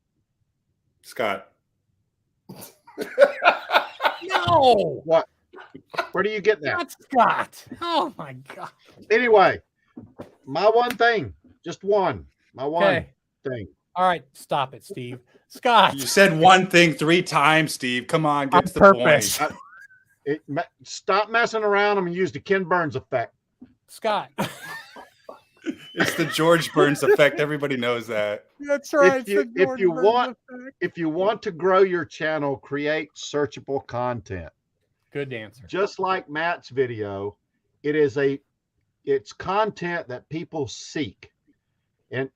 Scott. No. What? Where do you get that? Not Scott. Oh my God. Anyway, my one thing, just one, my one Okay. thing. All right. Stop it, Steve. Scott. You said one thing 3 times, Steve. Come on, On get to the purpose. point. Stop messing around and use the Ken Burns effect. Scott. It's the George Burns effect. Everybody knows that. That's right. If you want to grow your channel, create searchable content. Good answer. Just like Matt's video, it's content that people seek. And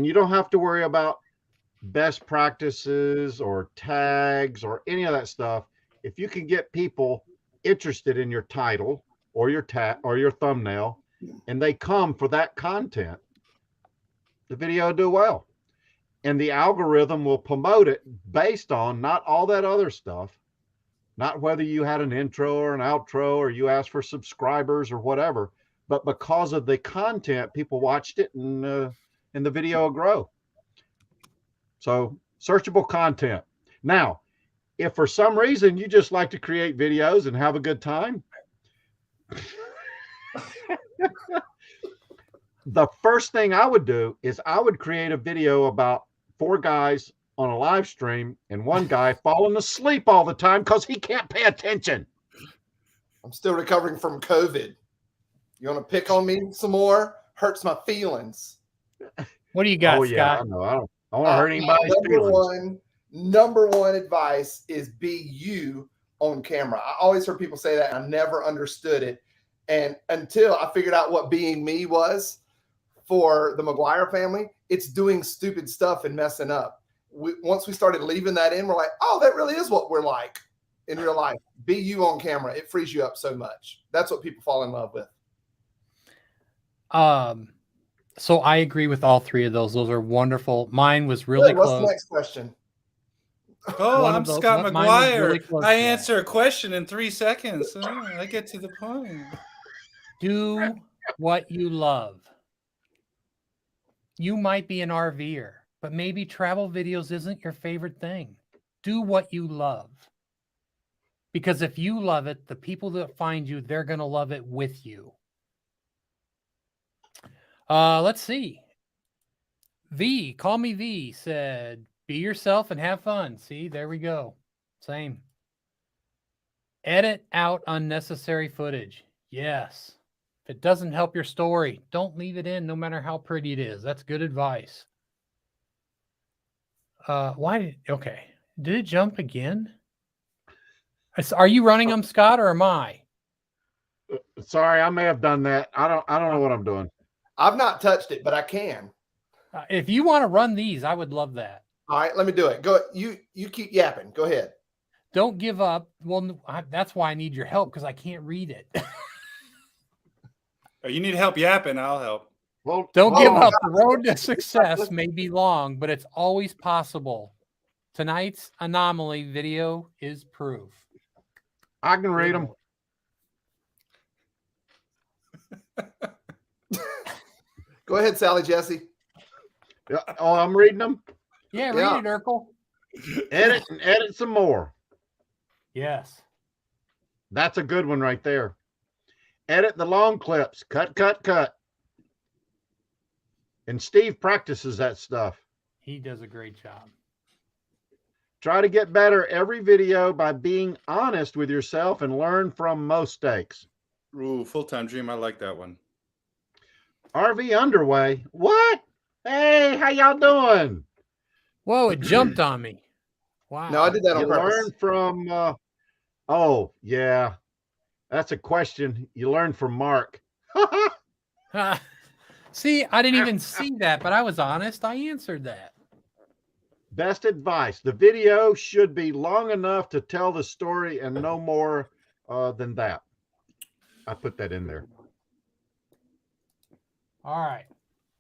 you don't have to worry about best practices or tags or any of that stuff. If you can get people interested in your title or your tag or your thumbnail, and they come for that content, the video will do well. And the algorithm will promote it based on not all that other stuff, not whether you had an intro or an outro or you asked for subscribers or whatever, but because of the content, people watched it and the video will grow. So searchable content. Now, if for some reason you just like to create videos and have a good time, the first thing I would do is I would create a video about 4 guys on a live stream and one guy falling asleep all the time because he can't pay attention. I'm still recovering from COVID. You want to pick on me some more? Hurts my feelings. What do you got, Oh yeah, Scott? I know. I don't want to hurt anybody's feelings. Number one advice is be you on camera. I always heard people say that. I never understood it. And until I figured out what being me was for the McGuire family, it's doing stupid stuff and messing up. Once we started leaving that in, we're like, oh, that really is what we're like in real life. Be you on camera. It frees you up so much. That's what people fall in love with. So I agree with all 3 of those. Those are wonderful. Mine was really What's close. the next question? Oh, One I'm of those- Scott mine was McGuire. really close I to that. answer a question in 3 seconds. Oh, I get to the point. Do what you love. You might be an RVer, but maybe travel videos isn't your favorite thing. Do what you love. Because if you love it, the people that find you, they're going to love it with you. Let's see. Call me V, said, be yourself and have fun. See, there we go. Same. Edit out unnecessary footage. Yes. If it doesn't help your story, don't leave it in, no matter how pretty it is. That's good advice. Okay. Did it jump again? Are you running them, Scott, or am I? Sorry, I may have done that. I don't know what I'm doing. I've not touched it, but I can. If you want to run these, I would love that. All right, let me do it. Go. You keep yapping. Go ahead. Don't give up. Well, that's why I need your help, because I can't read it. Oh, you need help yapping, I'll help. Well, Don't give up. The road to success may be long, but it's always possible. Tonight's anomaly video is proof. I can read them. Go ahead, Sally Jesse. Oh, I'm reading them. Yeah, Yeah. read it, Urkel. Edit some more. Yes. That's a good one right there. Edit the long clips. Cut. And Steve practices that stuff. He does a great job. Try to get better every video by being honest with yourself and learn from mistakes. Ooh, full-time dream. I like that one. RV underway. What? Hey, how y'all doing? Whoa, it jumped on me. Wow. No, I did that on You purpose. learn from, oh, yeah. That's a question you learn from Mark. See, I didn't even see that, but I was honest. I answered that. Best advice. The video should be long enough to tell the story and no more than that. I put that in there. All right.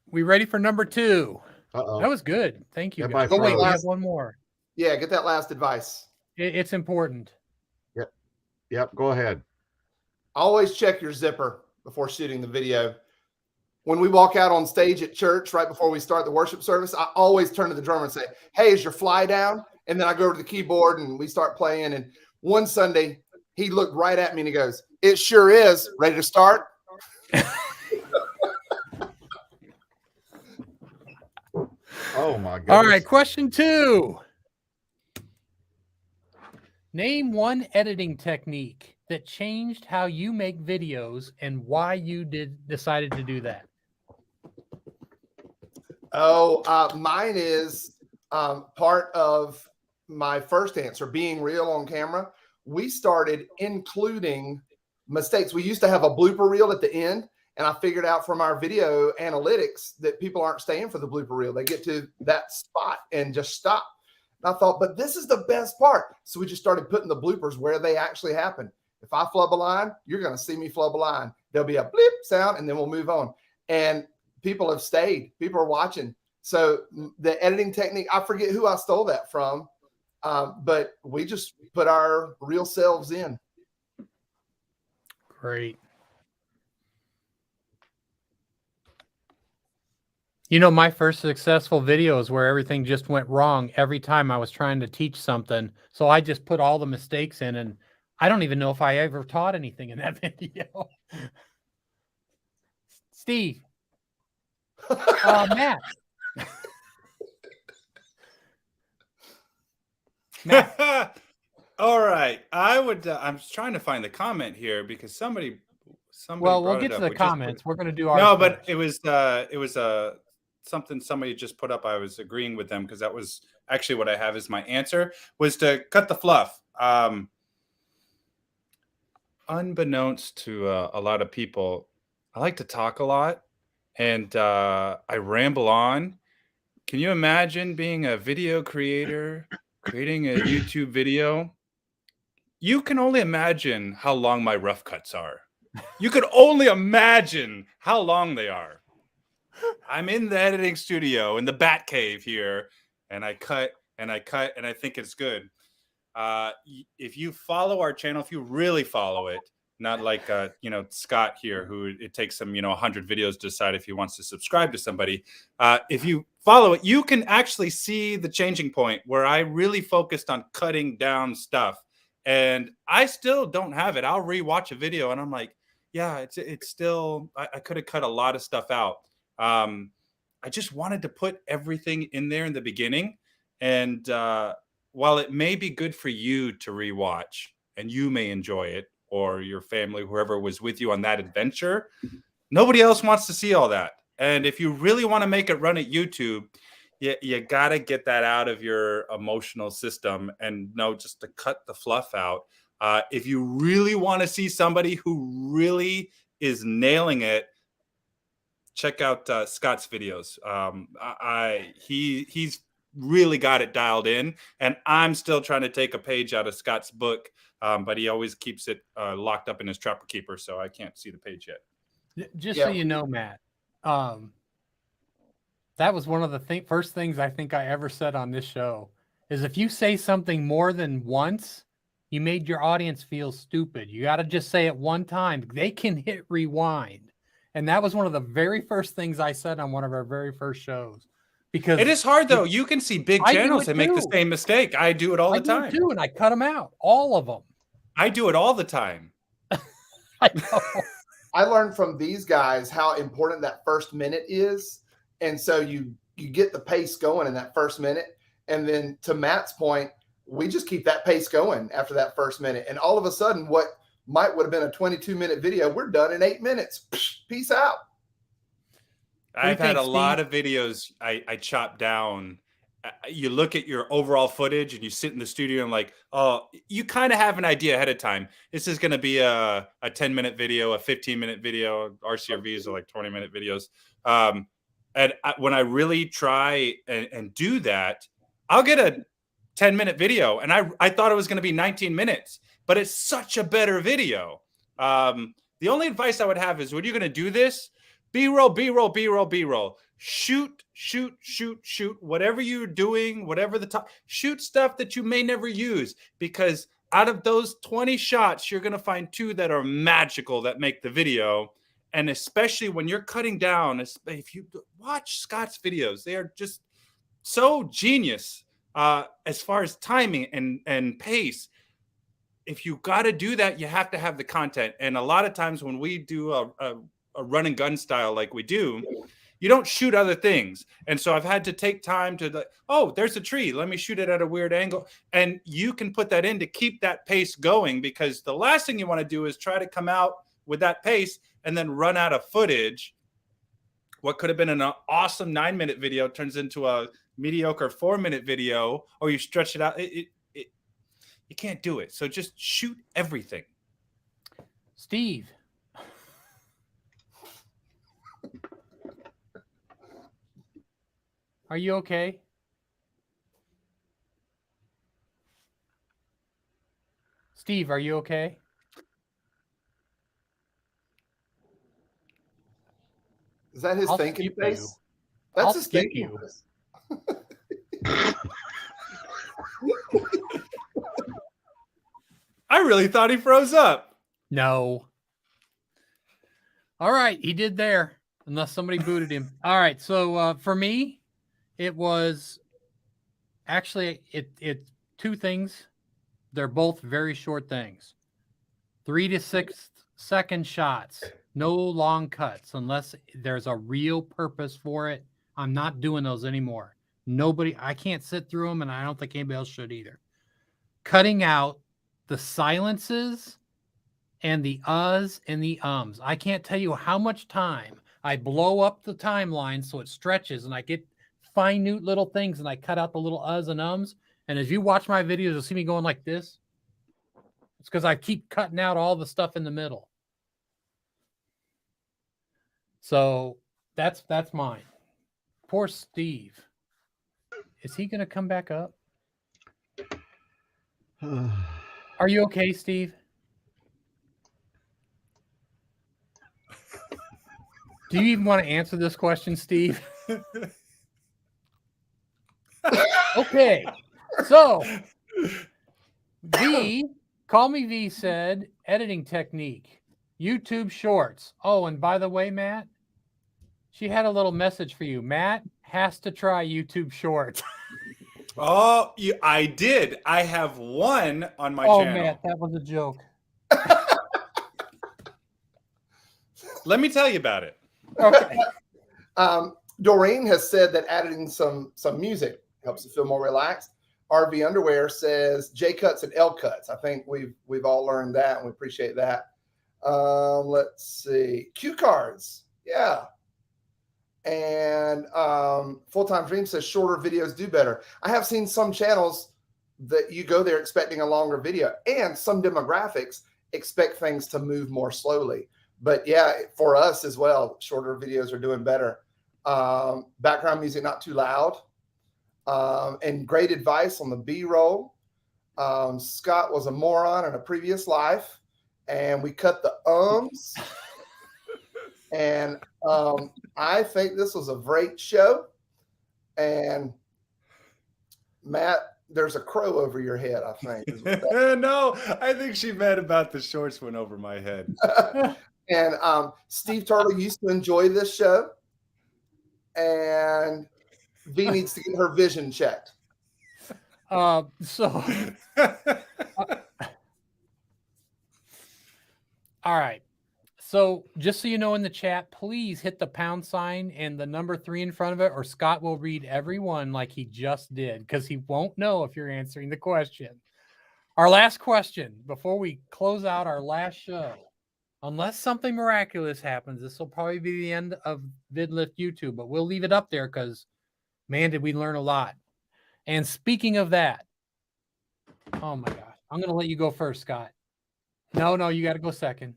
We ready for number 2? Uh-oh. That was good. Thank you. Everybody Guys. Oh, wait, we froze. have one more. Yeah, get that last advice. It's important. Yep, go ahead. Always check your zipper before shooting the video. When we walk out on stage at church, right before we start the worship service, I always turn to the drummer and say, hey, is your fly down? And then I go over to the keyboard and we start playing. And one Sunday, He looked right at me and he goes, "It sure is. Ready to start?" Oh my goodness. All right, question 2. Name one editing technique that changed how you make videos and why you decided to do that. Mine is part of my first answer, being real on camera. We started including mistakes. We used to have a blooper reel at the end, and I figured out from our video analytics that people aren't staying for the blooper reel. They get to that spot and just stop. And I thought, but this is the best part. So we just started putting the bloopers where they actually happen. If I flub a line, you're going to see me flub a line. There'll be a bleep sound, and then we'll move on. And people have stayed. People are watching. So the editing technique, I forget who I stole that from, but we just put our real selves in. Great. You know, my first successful videos where everything just went wrong every time I was trying to teach something. So I just put all the mistakes in, and I don't even know if I ever taught anything in that video. Steve. Matt. Matt. All right. I'm trying to find the comment here because somebody Well, we'll brought get it to up. the comments. We're going to do our No, but it was something somebody just put up. I was agreeing with them because that was actually what I have as my answer, was to cut the fluff. Unbeknownst to a lot of people, I like to talk a lot, and I ramble on. Can you imagine being a video creator, creating a YouTube video? You can only imagine how long my rough cuts are. You could only imagine how long they are. I'm in the editing studio in the Bat Cave here, and I cut and I cut, and I think it's good. If you follow our channel, if you really follow it, not like Scott here, who it takes him 100 videos to decide if he wants to subscribe to somebody. If you follow it, you can actually see the changing point where I really focused on cutting down stuff, and I still don't have it. I'll rewatch a video, and I'm like, yeah, it's still, I could have cut a lot of stuff out. I just wanted to put everything in there in the beginning, and while it may be good for you to rewatch and you may enjoy it, or your family, whoever was with you on that adventure, nobody else wants to see all that. And if you really want to make it run at YouTube, you got to get that out of your emotional system and know just to cut the fluff out. If you really want to see somebody who really is nailing it, check out Scott's videos. He's really got it dialed in, and I'm still trying to take a page out of Scott's book, but he always keeps it locked up in his Trapper Keeper, so I can't see the page yet. Just so you know, Matt, that was one of the first things I think I ever said on this show, is if you say something more than once, you made your audience feel stupid. You got to just say it one time. They can hit rewind. And that was one of the very first things I said on one of our very first shows. Because it is hard, though. You can see big channels that make the same mistake. I do it all the time. I do too, and I cut them out, all of them. I do it all the time. I know. I learned from these guys how important that first minute is. And so you get the pace going in that first minute. And then to Matt's point, we just keep that pace going after that first minute. And all of a sudden, what would have been a 22-minute video, we're done in 8 minutes. Peace out. I've had a lot of videos I chopped down. You look at your overall footage and you sit in the studio and like, oh, you kind of have an idea ahead of time. This is going to be a 10-minute video, a 15-minute video. RCRVs are like 20-minute videos. When I really try and do that, I'll get a 10-minute video. And I thought it was going to be 19 minutes, but it's such a better video. The only advice I would have is when you're going to do this, B-roll, B-roll, B-roll, B-roll. Shoot. Whatever you're doing, whatever the top, shoot stuff that you may never use, because out of those 20 shots, you're going to find 2 that are magical that make the video. And especially when you're cutting down, if you watch Scott's videos, they are just so genius as far as timing and pace. if you got to do that, you have to have the content. And a lot of times when we do a run and gun style like we do, you don't shoot other things. And so I've had to take time to, oh, there's a tree. Let me shoot it at a weird angle. And you can put that in to keep that pace going, because the last thing you want to do is try to come out with that pace and then run out of footage. What could have been an awesome 9-minute video turns into a mediocre 4-minute video, or you stretch it out. You can't do it. So just shoot everything. Steve. Are you okay? Steve, are you okay? Is that his I'll thinking skip face? you. That's I'll his skip thinking you. face. I really thought he froze up. No. All right, he did there, unless somebody booted him. All right, so for me, it was actually it 2 things. They're both very short things. 3 to 6 second shots, no long cuts unless there's a real purpose for it. I'm not doing those anymore. I can't sit through them, and I don't think anybody else should either. Cutting out the silences and the uhs and the ums. I can't tell you how much time I blow up the timeline so it stretches, and I get minute little things, and I cut out the little uhs and ums. And as you watch my videos, you'll see me going like this. It's because I keep cutting out all the stuff in the middle. So that's mine. Poor Steve. Is he going to come back up? Are you okay, Steve? Do you even want to answer this question, Steve? Okay. So, Call Me V said, editing technique, YouTube Shorts. Oh, and by the way, Matt, she had a little message for you. Matt has to try YouTube Shorts. Oh, I did. I have one on my channel. channel. Matt, that was a joke. Let me tell you about it. Okay. Doreen has said that adding some music helps you feel more relaxed. RV Underwear says J cuts and L cuts. I think we've all learned that, and we appreciate that. Let's see. Cue cards. Yeah. And Full Time Dream says shorter videos do better. I have seen some channels that you go there expecting a longer video, and some demographics expect things to move more slowly. But yeah, for us as well, shorter videos are doing better. Background music not too loud. And great advice on the B-roll. Scott was a moron in a previous life, and we cut the ums. And I think this was a great show. And Matt, there's a crow over your head, I think. No, I think she meant about the shorts went over my head. And Steve Turtle used to enjoy this show. And V needs to get her vision checked. All right. So just so you know, in the chat, please hit the pound sign and the number 3 in front of it, or Scott will read every one like he just did, because he won't know if you're answering the question. Our last question before we close out our last show, unless something miraculous happens, this will probably be the end of VidLift YouTube, but we'll leave it up there because, man, did we learn a lot. And speaking of that, oh my gosh, I'm going to let you go first, Scott. No, you got to go second.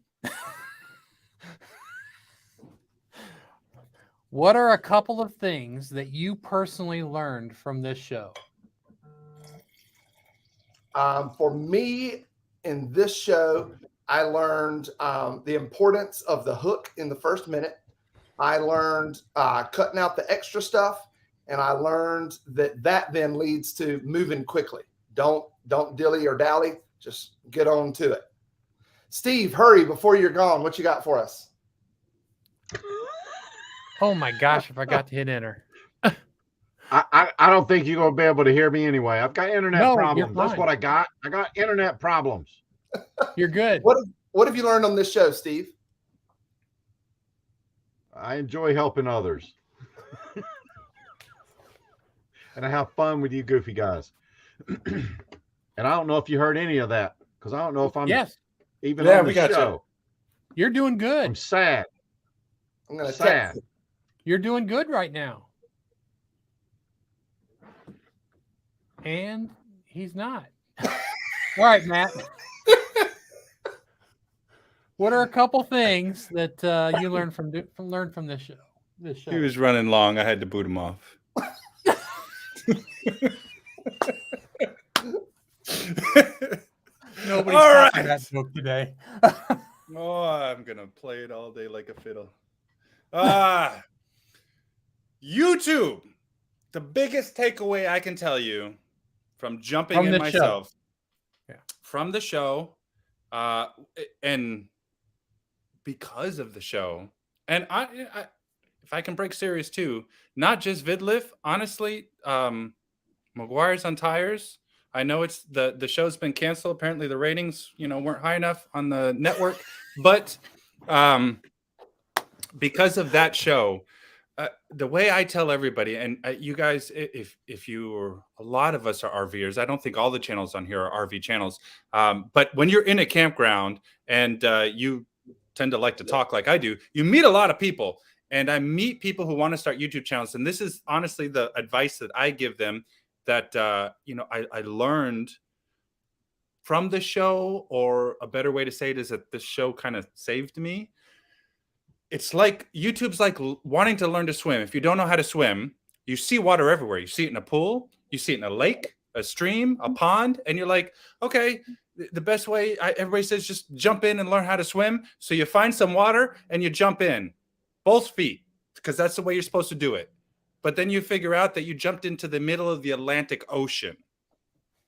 What are a couple of things that you personally learned from this show? For me, in this show, I learned the importance of the hook in the first minute. I learned cutting out the extra stuff, and I learned that then leads to moving quickly. Don't dilly or dally. Just get on to it. Steve, hurry before you're gone. What you got for us? Oh my gosh, if I got to hit enter. I don't think you're going to be able to hear me anyway. I've got internet No, problems. you're That's fine. what I got. I got internet problems. You're good. What have you learned on this show, Steve? I enjoy helping others. And I have fun with you goofy guys. And I don't know if you heard any of that, because I don't know if I'm even Yeah, on we the got you. show. You're doing I'm good. sad. I'm gonna Sad. text. You're doing good right now. And he's not. All right, Matt. What are a couple things that you learned from this show? He was running long. I had to boot him off. Nobody's All talking right. that joke today. Oh, I'm gonna play it all day like a fiddle. YouTube. The biggest takeaway I can tell you from jumping From in the myself show. from the show, and because of the show, and I if I can break serious too, not just VidLift, honestly, McGuire's on Tires. I know it's the show's been canceled. Apparently the ratings, weren't high enough on the network, but because of that show, the way I tell everybody, and you guys, if you or a lot of us are RVers, I don't think all the channels on here are RV channels, but when you're in a campground and you tend to like to talk like I do, you meet a lot of people, and I meet people who want to start YouTube channels, and this is honestly the advice that I give them that I learned from the show, or a better way to say it is that the show kind of saved me. It's like YouTube's like wanting to learn to swim. If you don't know how to swim, you see water everywhere. You see it in a pool, you see it in a lake, a stream, a pond, and you're like, okay, the best way, everybody says just jump in and learn how to swim. So you find some water and you jump in, both feet, because that's the way you're supposed to do it. But then you figure out that you jumped into the middle of the Atlantic Ocean,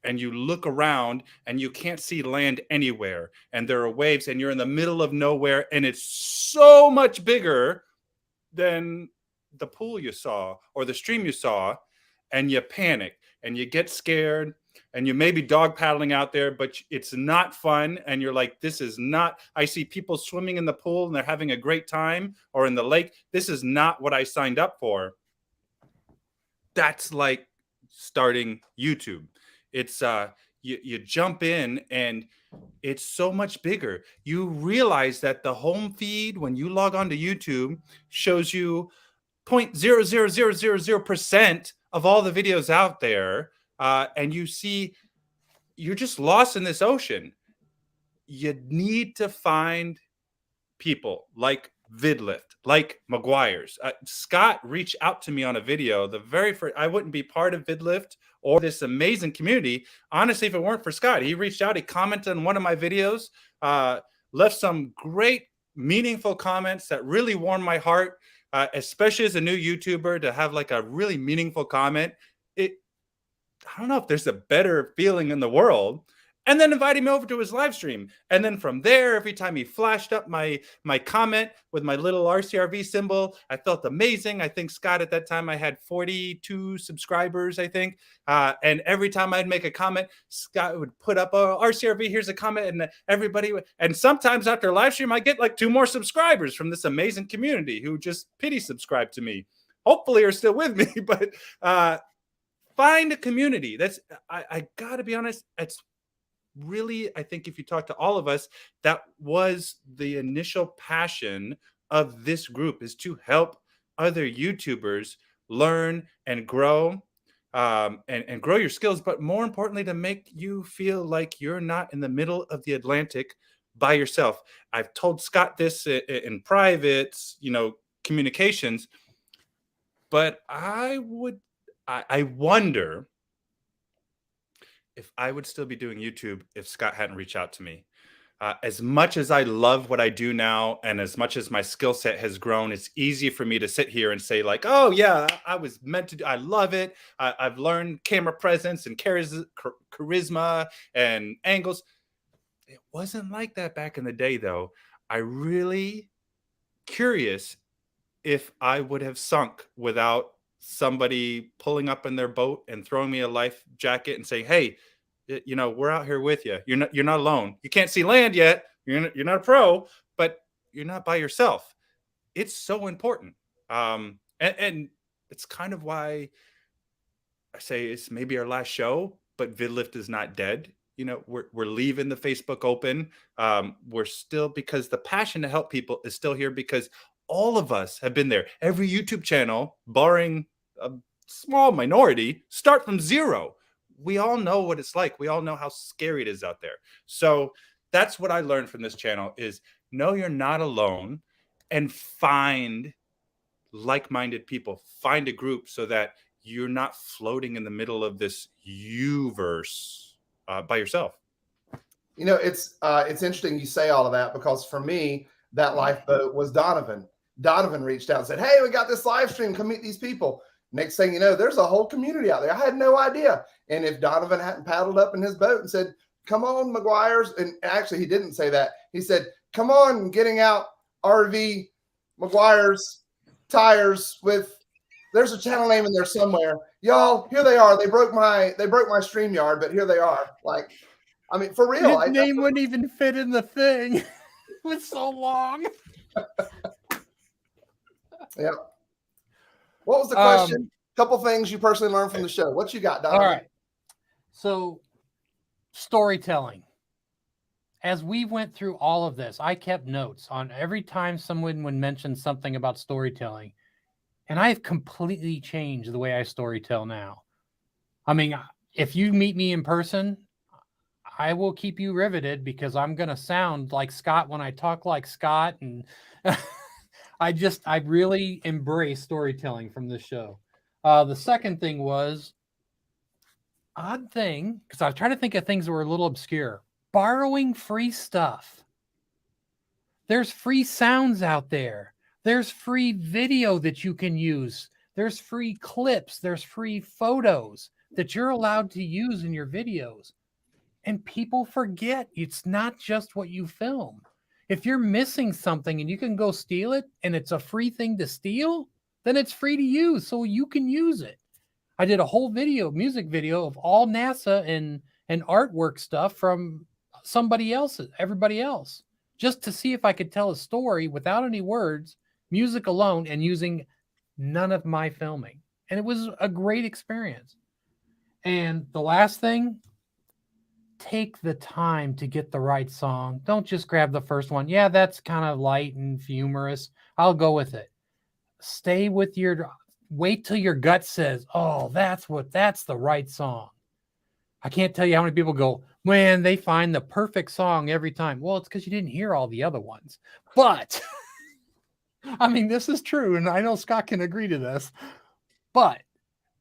and you look around and you can't see land anywhere, and there are waves, and you're in the middle of nowhere, and it's so much bigger than the pool you saw or the stream you saw, and you panic and you get scared, and you may be dog paddling out there, but it's not fun, and you're like, this is not, I see people swimming in the pool and they're having a great time, or in the lake, this is not what I signed up for. That's like starting YouTube. It's you jump in and it's so much bigger. You realize that the home feed when you log on to YouTube shows you 0.00000% of all the videos out there, and you see you're just lost in this ocean. You need to find people like VidLift, like McGuire's. Scott reached out to me on a video. The very first, I wouldn't be part of VidLift or this amazing community, honestly, if it weren't for Scott. He reached out, he commented on one of my videos, left some great, meaningful comments that really warmed my heart, especially as a new YouTuber, to have like a really meaningful comment. I don't know if there's a better feeling in the world. And then inviting me over to his live stream. And then from there, every time he flashed up my comment with my little RCRV symbol, I felt amazing. I think, Scott, at that time I had 42 subscribers, I think. And every time I'd make a comment, Scott would put up, oh, RCRV, here's a comment. And everybody would, and sometimes after a live stream, I get like 2 more subscribers from this amazing community who just pity subscribe to me. Hopefully are still with me, but find a community. That's, I gotta be honest, it's really, I think if you talk to all of us, that was the initial passion of this group, is to help other YouTubers learn and grow, and grow your skills, but more importantly, to make you feel like you're not in the middle of the Atlantic by yourself. I've told Scott this in private, communications, but I wonder if I would still be doing YouTube if Scott hadn't reached out to me. As much as I love what I do now, and as much as my skill set has grown, it's easy for me to sit here and say like, oh yeah, I was meant to do, I love it. I've learned camera presence and charisma and angles. It wasn't like that back in the day though. I really curious if I would have sunk without somebody pulling up in their boat and throwing me a life jacket and saying, hey, You know, we're out here with you. You're not alone. You can't see land yet. You're not a pro, but you're not by yourself. It's so important. And it's kind of why I say it's maybe our last show, but VidLift is not dead. You know, we're leaving the Facebook open. We're still, because the passion to help people is still here, because all of us have been there. Every YouTube channel, barring a small minority, start from zero. We all know what it's like. We all know how scary it is out there. So that's what I learned from this channel is know you're not alone, and find like-minded people. Find a group so that you're not floating in the middle of this U-verse by yourself. You know, it's interesting you say all of that, because for me, that lifeboat was Donovan. Donovan reached out and said, "Hey, we got this live stream. Come meet these people." Next thing you know, there's a whole community out there. I had no idea. And if Donovan hadn't paddled up in his boat and said, "Come on, McGuire's," and actually he didn't say that. He said, "Come on, getting out RV McGuire's tires with." There's a channel name in there somewhere, y'all. Here they are. They broke my StreamYard, but here they are. Like, I mean, for real. His name wouldn't even fit in the thing. It was so long. Yeah. What was the question? Couple things you personally learned from the show. What you got, Donovan? All right. So, storytelling. As we went through all of this, I kept notes on every time someone would mention something about storytelling. And I've completely changed the way I storytell now. I mean, if you meet me in person, I will keep you riveted, because I'm going to sound like Scott when I talk like Scott. And I really embrace storytelling from this show. The second thing was, odd thing, because I was trying to think of things that were a little obscure. Borrowing free stuff. There's free sounds out there. There's free video that you can use. There's free clips. There's free photos that you're allowed to use in your videos. And people forget it's not just what you film. If you're missing something and you can go steal it and it's a free thing to steal, then it's free to use, so you can use it. I did a whole music video of all NASA and artwork stuff from everybody else, just to see if I could tell a story without any words, music alone, and using none of my filming. And it was a great experience. And the last thing, take the time to get the right song. Don't just grab the first one. Yeah, that's kind of light and humorous. I'll go with it. Wait till your gut says, "Oh, that's the right song." I can't tell you how many people go, "Man, they find the perfect song every time." Well, it's because you didn't hear all the other ones. But I mean, this is true, and I know Scott can agree to this. But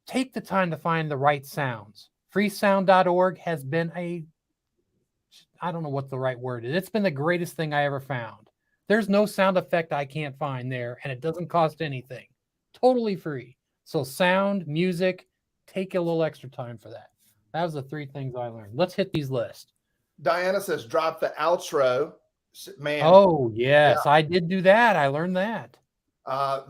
take the time to find the right sounds. Freesound.org has been I don't know what the right word is. It's been the greatest thing I ever found. There's no sound effect I can't find there, and it doesn't cost anything. Totally free. So sound, music, take a little extra time for that. That was the 3 things I learned. Let's hit these lists. Diana says, "Drop the outro." Man. Oh, yes. Yeah. I did do that. I learned that.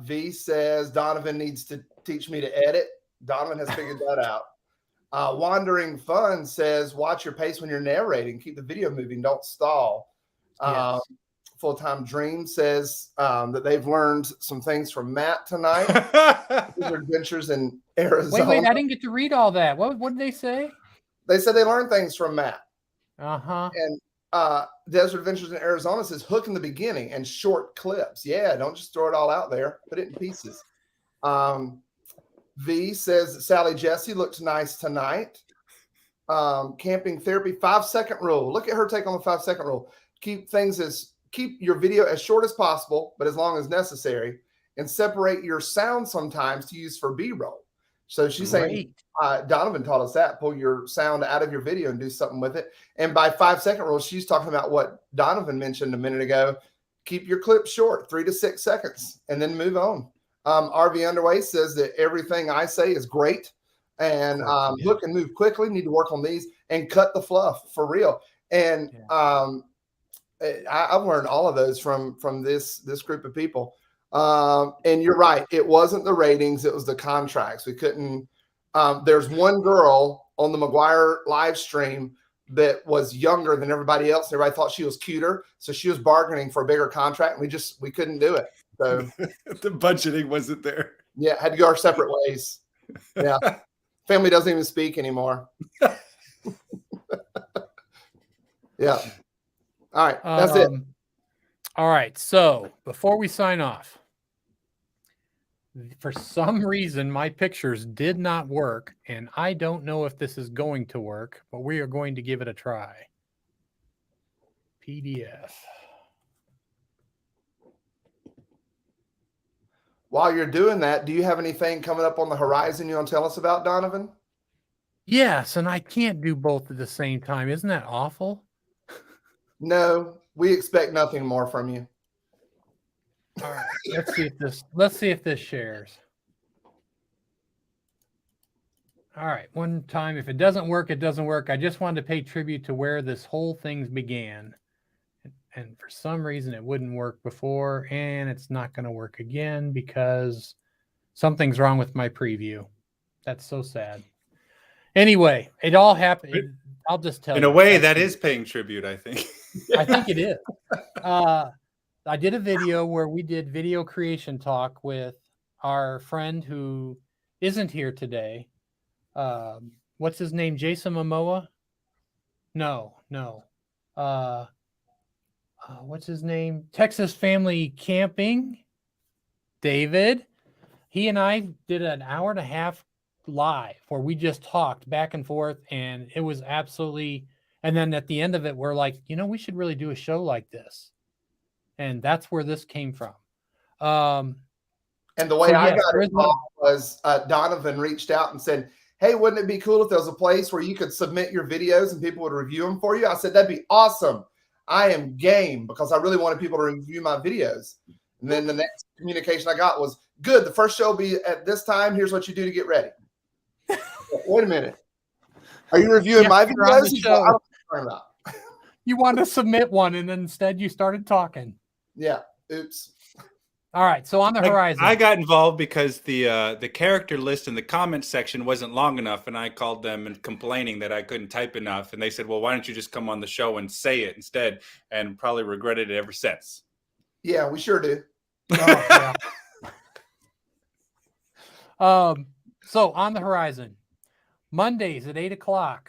V says, "Donovan needs to teach me to edit." Donovan has figured that out. Wandering Fun says, "Watch your pace when you're narrating. Keep the video moving. Don't stall." Yes. Full-Time Dream says that they've learned some things from Matt tonight. These are adventures in Arizona. Wait, I didn't get to read all that. What did they say? They said they learned things from Matt. Uh-huh. And Desert Adventures in Arizona says, "Hook in the beginning and short clips." Yeah, don't just throw it all out there. Put it in pieces. V says, "Sally Jesse looked nice tonight." Camping Therapy 5-second rule. Look at her take on the 5-second rule. Keep your video as short as possible, but as long as necessary, and separate your sound sometimes to use for B-roll. So she's saying, Donovan taught us that. Pull your sound out of your video and do something with it. And by 5-second rule, she's talking about what Donovan mentioned a minute ago. Keep your clips short, 3 to 6 seconds, and then move on. RV Underway says that everything I say is great. And look and move quickly. Need to work on these and cut the fluff for real. And I've learned all of those from this group of people. And you're right. It wasn't the ratings. It was the contracts. We couldn't. There's one girl on the McGuire live stream that was younger than everybody else. Everybody thought she was cuter, so she was bargaining for a bigger contract, and we couldn't do it. So The budgeting wasn't there. yeah, had to go our separate ways. Yeah, family doesn't even speak anymore. Yeah. All right, that's it. All right. So before we sign off, for some reason, my pictures did not work, and I don't know if this is going to work, but we are going to give it a try. PDF. While you're doing that, do you have anything coming up on the horizon you want to tell us about, Donovan? Yes, and I can't do both at the same time. Isn't that awful? No, we expect nothing more from you. All right. Let's see if this shares. All right. One time, if it doesn't work, it doesn't work. I just wanted to pay tribute to where this whole thing began. And for some reason it wouldn't work before, and it's not going to work again because something's wrong with my preview. That's so sad. Anyway, it all happened. I'll just tell you. In a way, that is paying tribute, I think. I think it is. I did a video where we did video creation talk with our friend who isn't here today. What's his name? Jason Momoa? No. What's his name? Texas Family Camping. David. He and I did an hour and a half live where we just talked back and forth, and it was absolutely. And then at the end of it, we're like, we should really do a show like this. And that's where this came from. And the way I got it was Donovan reached out and said, hey, wouldn't it be cool if there was a place where you could submit your videos and people would review them for you? I said, that'd be awesome. I am game, because I really wanted people to review my videos. And then the next communication I got was, good, the first show will be at this time. Here's what you do to get ready. Wait a minute. Are you reviewing my videos? You wanted to submit one, and then instead you started talking. Yeah. Oops. All right. So on the horizon, I got involved because the character list in the comment section wasn't long enough, and I called them and complaining that I couldn't type enough, and they said, "Well, why don't you just come on the show and say it instead?" And probably regretted it ever since. Yeah, we sure do. Oh, yeah. So on the horizon, Mondays at 8:00,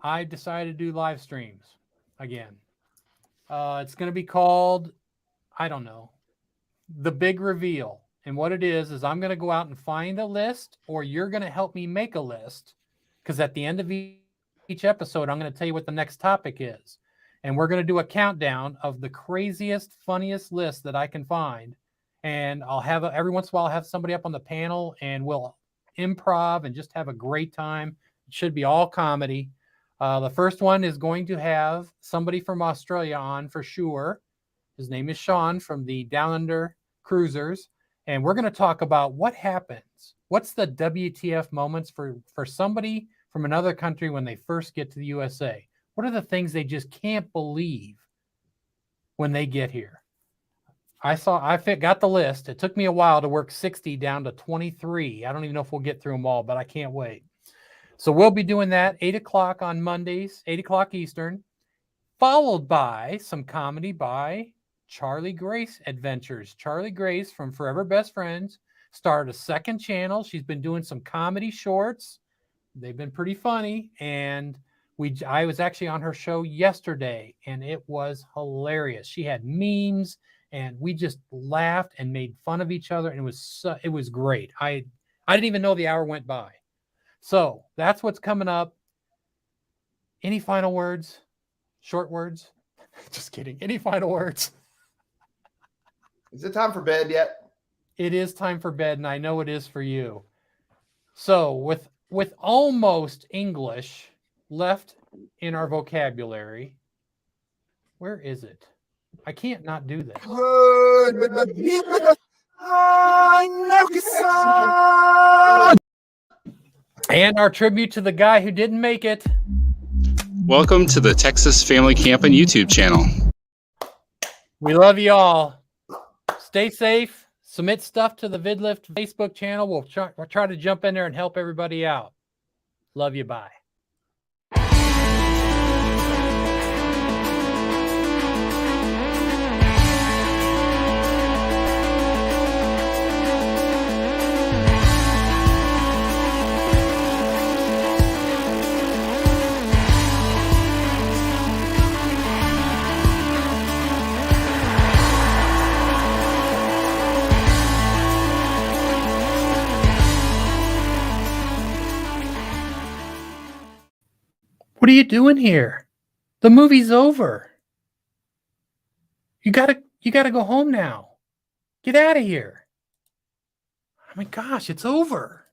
I decided to do live streams again. It's going to be called, I don't know, The Big Reveal. And what it is I'm going to go out and find a list, or you're going to help me make a list, because at the end of each episode, I'm going to tell you what the next topic is. And we're going to do a countdown of the craziest, funniest list that I can find. And I'll have every once in a while, I'll have somebody up on the panel, and we'll improv and just have a great time. It should be all comedy. The first one is going to have somebody from Australia on for sure. His name is Sean from the Down Under Cruisers. And we're going to talk about what happens. What's the WTF moments for somebody from another country when they first get to the USA? What are the things they just can't believe when they get here? I got the list. It took me a while to work 60 down to 23. I don't even know if we'll get through them all, but I can't wait. So we'll be doing that 8:00 on Mondays, 8:00 Eastern, followed by some comedy by Charlie Grace Adventures. Charlie Grace from Forever Best Friends started a second channel. She's been doing some comedy shorts. They've been pretty funny. And I was actually on her show yesterday, and it was hilarious. She had memes, and we just laughed and made fun of each other. And it was great. I didn't even know the hour went by. So that's what's coming up. Any final words? Short words? Just kidding. Any final words? Is it time for bed yet? It is time for bed, and I know it is for you. So with almost English left in our vocabulary, where is it? I can't not do this. And our tribute to the guy who didn't make it. Welcome to the Texas Family Camping YouTube channel. We love you all. Stay safe. Submit stuff to the VidLift Facebook channel. We'll try to jump in there and help everybody out. Love you. Bye. What are you doing here? The movie's over. You gotta go home now. Get out of here. I mean, gosh, it's over.